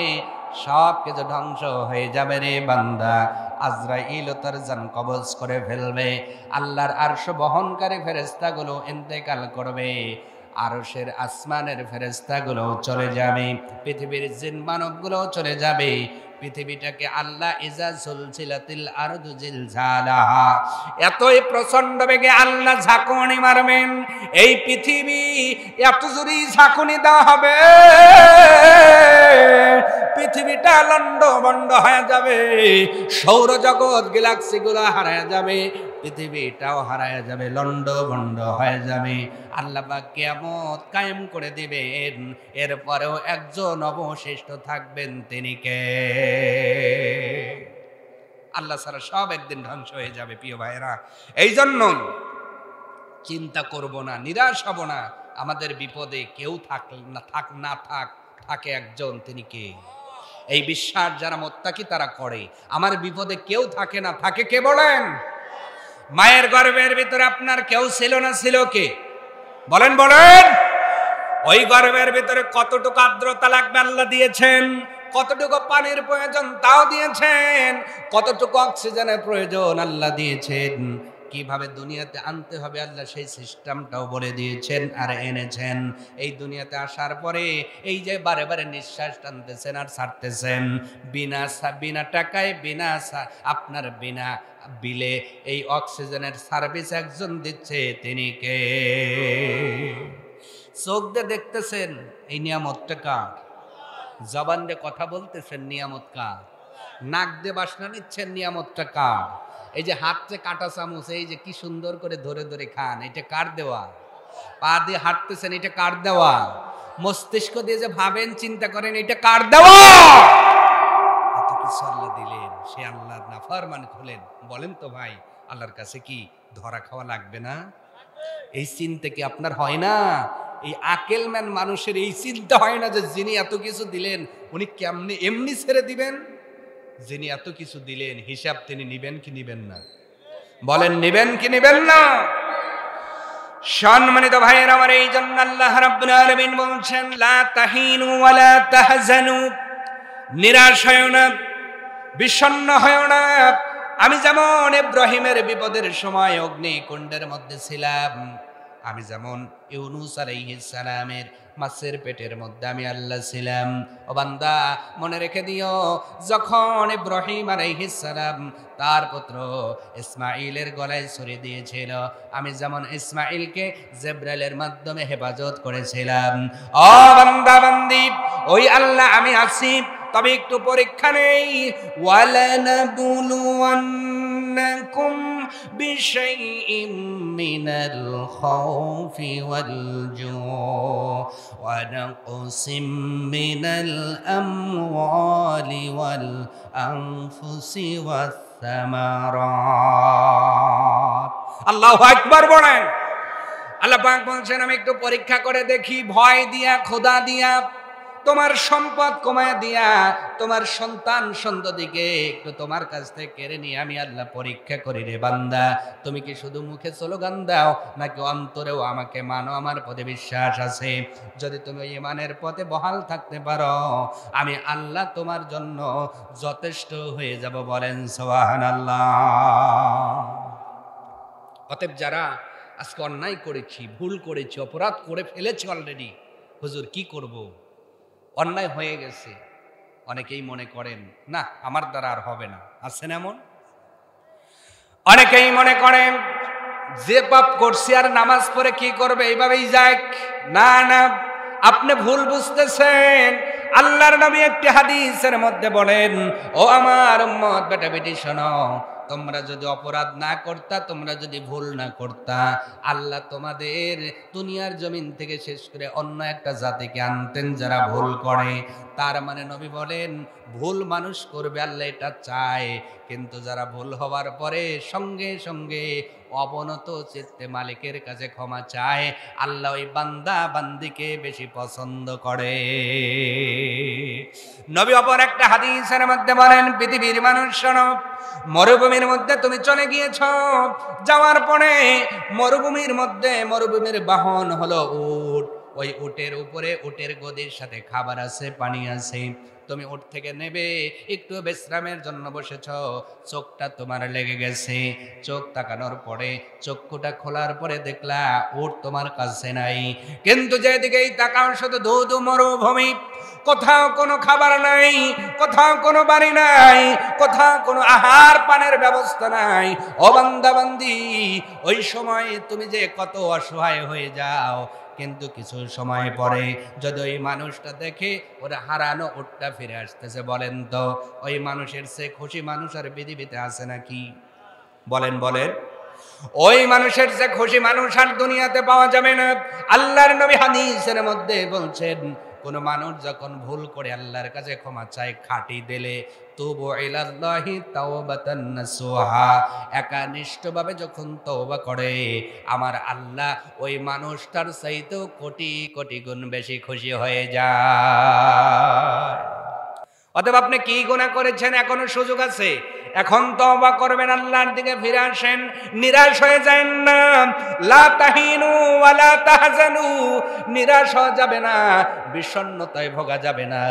সব কিছু ধ্বংস হয়ে যাবে রে বান্দা। আজরাইল তার জান কবজ করে ফেলবে। আল্লাহর আরশ বহনকারী ফেরেশতাগুলো ইন্তেকাল করবে, আরশের আসমানের ফেরেশতাগুলো চলে যাবে, পৃথিবীর জিন মানবগুলো চলে যাবে। পৃথিবীটাকে আল্লাহ ইজা সুলসিলাতিল আরদু জিলজালাহা, এতই প্রচন্ড বেগে আল্লাহ ঝাঁকুনি মারবেন, এই পৃথিবী এত জোরে ঝাঁকুনি দেওয়া হবে, পৃথিবীটা লন্ড বন্ড হয়ে যাবে, সৌরজগৎ গ্যালাক্সি গুলো হারায় যাবে, পৃথিবীটাও হারায় যাবে, লন্ড বন্ড হয়ে যাবে। আল্লাহ পাক কিয়ামত কায়েম করে দিবেন, এরপরেও একজন অবশিষ্ট থাকবেন, তিনি কে? আল্লাহ ছাড়া সব একদিন ধ্বংস হয়ে যাবে। প্রিয় ভাইয়েরা, এই জন্য চিন্তা করব না, নিরাশ হব না। আমাদের বিপদে কেউ থাকে একজন, তিনি কে? এই বিশ্বাস যারা মুত্তাকি তারা করে। আমার বিপদে কেউ থাকে না, থাকে কে বলেন? মায়ের গর্ভের ভিতরে আপনার কেউ ছিল না, ছিল কে? বলেন বলেন। ওই গর্ভের ভিতরে কতটুকু আর্দ্রতা লাগবে আল্লাহ দিয়েছেন, কতটুকু পানির প্রয়োজন তাও দিয়েছেন, কতটুকু অক্সিজেনের প্রয়োজন আল্লাহ দিয়েছেন, কিভাবে দুনিয়াতে আনতে হবে আল্লাহ সেই সিস্টেমটাও বলে দিয়েছেন আর এনেছেন। এই দুনিয়াতে আসার পরে এই যে বারে বারে নিঃশ্বাস টানতেছেন আর ছাড়তেছেন, বিনা টাকায়, আপনার বিনা বিলে এই অক্সিজেনের সার্ভিস একজন দিচ্ছে, তিনি কে? চোখ দিয়ে দেখতেছেন, এই নিয়ামতটা কার? জবান দিয়ে কথা বলতেছেন, নিয়ামত কার? নাক দিয়ে বাসনা নিচ্ছেন, নিয়ামতটা কার? এই যে হাতে কাটা চামচ, এই যে কি সুন্দর করে ধরে ধরে খান, এটা কার দেওয়া? পা দিয়ে হাঁটতেছেন, এটা কার দেওয়া? মস্তিষ্ক দিয়ে যে ভাবেন, চিন্তা করেন, এটা কার দেওয়া? এত কিছু আল্লাহ দিলেন, সে আল্লাহর নাফরমানি হলেন। বলেন তো ভাই, আল্লাহর কাছে কি ধরা খাওয়া লাগবে না? এই চিন্তা কি আপনার হয় না? এই আকেলম্যান মানুষের এই চিন্তা হয় না যে যিনি এত কিছু দিলেন উনি কেমনি এমনি ছেড়ে দিবেন? যিনি এত কিছু দিলেন হিসাব তিনি নিবেন কি নিবেন না? বলেন, নিবেন কি নিবেন না? সম্মানিত ভাইয়েরা আমার, এই জন্য আল্লাহ রাব্বুল আলামিন বলছেন, লা তাহিনু ওয়া লা তাহজানু, নিরাশ হয়ো না, বিষণ্ণ হয়ো না। আমি যেমন ইব্রাহিমের বিপদের সময় অগ্নিকুণ্ডের মধ্যে ছিলাম, আমি যেমন ইউনূস আলাইহিস সালামের মাছের পেটের মধ্যে আমি আল্লাহ ছিলাম। ও বান্দা, মনে রেখে দিও, যখন ইব্রাহিম আলাইহিস সালাম তার পুত্র ইসমাঈলের গলায় ছুরি দিয়েছিল, আমি যেমন ইসমাঈলকে জিবরাইলের মাধ্যমে হেফাজত করেছিলাম, ও বান্দা বান্দি, ওই আল্লাহ আমি আছি। তবে একটু পরীক্ষা নেই, ওয়ালানাবুলুওয়ান্নাকুম বিশাইইম মিনাল খাউফি ওয়াল জু'i ওয়া নাকসিম মিনাল আমওয়ালি ওয়াল আনফুসি ওয়াস সামারাত। আল্লাহু আকবার বলেন। আল্লাহ পাক বলছেন, আমি একটু পরীক্ষা করে দেখি, ভয় দিয়া, খোদা দিয়া, তোমার সম্পদ কমায় দিয়া, তোমার সন্তান সন্ততিকে একটু তোমার কাছ থেকে কেড়ে নিয়ে আমি আল্লাহ পরীক্ষা করি রে বান্দা। তুমি কি শুধু মুখে স্লোগান দাও নাকি অন্তরেও আমাকে মানো, আমার পথে বিশ্বাস আছে? যদি তুমি ঈমানের পথে বহাল থাকতে পারো, আমি আল্লাহ তোমার জন্য যথেষ্ট হয়ে যাব। বলেন সুবহানাল্লাহ। অতএব যারা আজকে অন্যায় করেছি, ভুল করেছি, অপরাধ করে ফেলেছি অলরেডি, হুজুর কি করব, অন্যায় হয়ে গেছে, অনেকেই মনে করেন না আমার দ্বারা আর হবে না, আছেন এমন? অনেকেই মনে করেন যে পাপ করছি আর নামাজ পড়ে কি করবে, এইভাবেই যাক। না না, আপনি ভুল বুঝতেছেন। আল্লাহর নবী একটি হাদিসের মধ্যে বলেন, ও আমার উম্মত বেটা বেটি শোনো, তোমরা যদি অপরাধ না করতা, তোমরা যদি ভুল না করতা, আল্লাহ তোমাদের দুনিয়ার জমিন থেকে শেষ করে অন্য একটা জাতিকে আনতেন যারা ভুল করে। তার মানে নবী বলেন ভুল মানুষ করবে, আল্লাহ এটা চায়, কিন্তু যারা ভুল হওয়ার পরে সঙ্গে সঙ্গে অবনত চিত্তে মালিকের কাছে ক্ষমা চায়, আল্লাহ ওই বান্দা বান্দিকে বেশি পছন্দ করে। নবী অপর একটা হাদিসের মধ্যে বলেন, পৃথিবীর মানুষ শোনো, মরুভূমির মধ্যে তুমি চলে গিয়েছ, যাওয়ার পরে মরুভূমির বাহন হলো উট। ওই উটের উপরে উটের গদির সাথে খাবার আছে, পানি আছে। তুমি উট থেকে নেবে, একটু বিশ্রামের জন্য বসেছ, চোখটা তোমার লেগে গেছে। চোখ তাকানোর পরে, চক্ষুটা খোলার পরে দেখলা উট তোমার কাছে নাই। কিন্তু যেদিকেই তাকাও শুধু ধুধু মরুভূমি, কোথাও কোনো খাবার নাই, কোথাও কোনো বাড়ি নাই, কোথাও কোনো আহার পানের ব্যবস্থা নাই। ও বান্দা বান্দি, ওই সময় তুমি যে কত অসহায় হয়ে যাও, কিন্তু কিছু সময় পরে যদি ওই মানুষটা দেখে ওরা হারানো উটটা ফিরে আসতেছে, বলেন তো ওই মানুষের চেয়ে খুশি মানুষ আর পৃথিবীতে আছে নাকি? বলেন বলেন, ওই মানুষের চেয়ে খুশি মানুষ আর দুনিয়াতে পাওয়া যাবে না। আল্লাহর নবী হাদিসের মধ্যে বলছেন, কোন মানুষ যখন ভুল করে আল্লাহর কাছে ক্ষমা চায় খাঁটি দিলে, তুবু ইলাল্লাহি তাওবাতান নাসুহা, একনিষ্ঠভাবে যখন তওবা করে, আমার আল্লাহ ওই মানুষটার চাইতেও কোটি কোটি গুণ বেশি খুশি হয়ে যায়। অতএব আপনি কি গুনাহ করেছেন, এখনো সুযোগ আছে, এখন তওবা করবেন, আল্লাহর দিকে ফিরে আসেন, নিরাশ হয়ে যাবেন না। লা তাহিনু ওয়া লা তাহজানু, নিরাশ হওয়া যাবে না, বিষণ্ণতায় ভোগা যাবে না।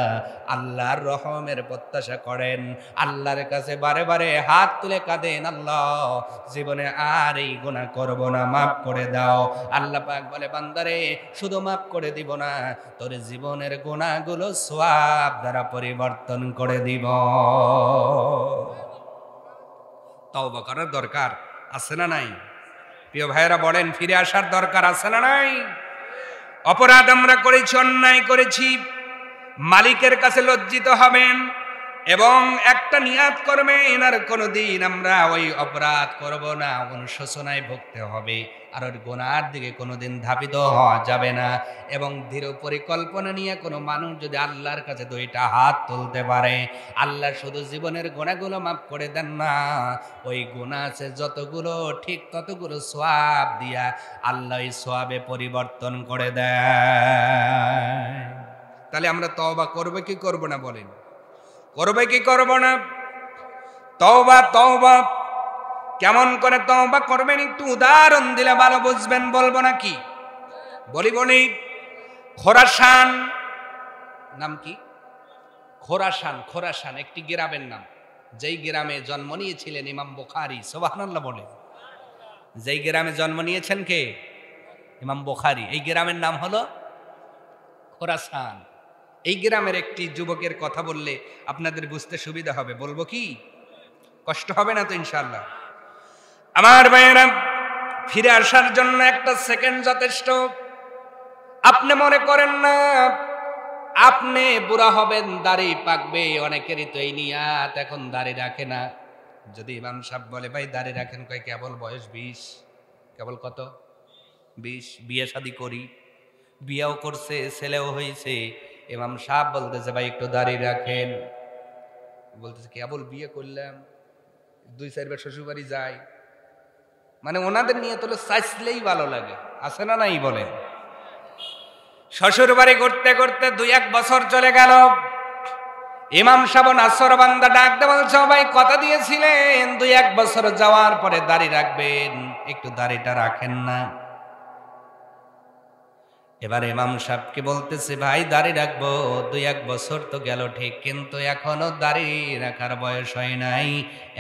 আল্লাহর রহমের প্রত্যাশা করেন, আল্লাহর কাছে বারে বারে হাত তুলে কাঁদেন, আল্লাহ জীবনে আর এই গুনাহ করব না, মাফ করে দাও। আল্লাহ পাক বলে, বান্দারে শুধু মাফ করে দিব না, তোর জীবনের গুনাহগুলো সওয়াব দ্বারা পরিবর্তন করে দিব। তওবা করার দরকার আছে না নাই? প্রিয় ভাইয়েরা বলেন, ফিরে আসার দরকার আছে না নাই? অপরাধ আমরা করেছি, অন্যায় করেছি, মালিকের কাছে লজ্জিত হবেন এবং একটা নিয়াত করবেন, আর কোনোদিন আমরা ওই অপরাধ করব না, অনুশোচনায় ভুগতে হবে, আর ওই গুনার দিকে কোনোদিন ধাবিত হওয়া যাবে না। এবং দৃঢ় পরিকল্পনা নিয়ে কোনো মানুষ যদি আল্লাহর কাছে দুইটা হাত তুলতে পারে, আল্লাহ শুধু জীবনের গুনাহগুলো মাফ করে দেন না, ওই গুনাহ আছে যতগুলো ঠিক ততগুলো সওয়াব দিয়া আল্লাহ ওই সওয়াবে পরিবর্তন করে দেয়। তাহলে আমরা তওবা করব কি করব না? বলেন, করবে কি করব না? তওবা তওবা কেমন করে তওবা করবেন একটু উদাহরণ দিলে ভালো বুঝবেন, বলবো নাকি? বলি। খোরাসান নাম কি? খোরাসান একটি গ্রামের নাম, যেই গ্রামে জন্ম নিয়েছিলেন ইমাম বুখারী। সুবহানাল্লাহ বলে। যেই গ্রামে জন্ম নিয়েছেন কে? ইমাম বুখারী। এই গ্রামের নাম হলো খোরাসান। এই গ্রামের একটি যুবকের কথা বললে আপনাদের বুঝতে সুবিধা হবে, বলবো কি? কষ্ট হবে না তো ইনশাআল্লাহ? আমার ভাইয়েরা, ফিরে আসার জন্য একটা সেকেন্ড যথেষ্ট। আপনি মনে করেন না আপনি বুড়া হবেন, দাড়ি পাকবে, অনেকেরই তো এই নিয়াত, এখন দাড়ি রাখে না। যদি ইমাম সাহেব বলে ভাই দাড়ি রাখেন, কয় কেবল বয়স 20। কেবল কত? 20। বিয়ে শাদী করি, বিয়েও করছে, ছেলেও হয়েছে, ইমাম সাহেব বলতেছে ভাই একটু দাড়ি রাখেন। বলতেছে কেবল বিয়ে করলাম, 2-4 বার শ্বশুর বাড়ি যায়, মানে ওনাদের নিয়ে তো চাইলেই ভালো লাগে, আছে না নাই? বলেন। শ্বশুর বাড়ি করতে করতে 2-1 বছর চলে গেল। ইমাম সাহেব নাসর বান্দা ডাক দিয়ে বলছে, ভাই কথা দিয়েছিলেন 2-1 বছর যাওয়ার পরে দাড়ি রাখবেন, একটু দাড়িটা রাখেন না। এবার ইমাম সাহেবকে বলতেছে, ভাই দাড়ি রাখবো, 2-1 বছর তো গেল ঠিক, কিন্তু এখনো দাড়ি রাখার বয়স হয় নাই।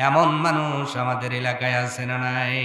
এমন মানুষ আমাদের এলাকায় আছে না নাই?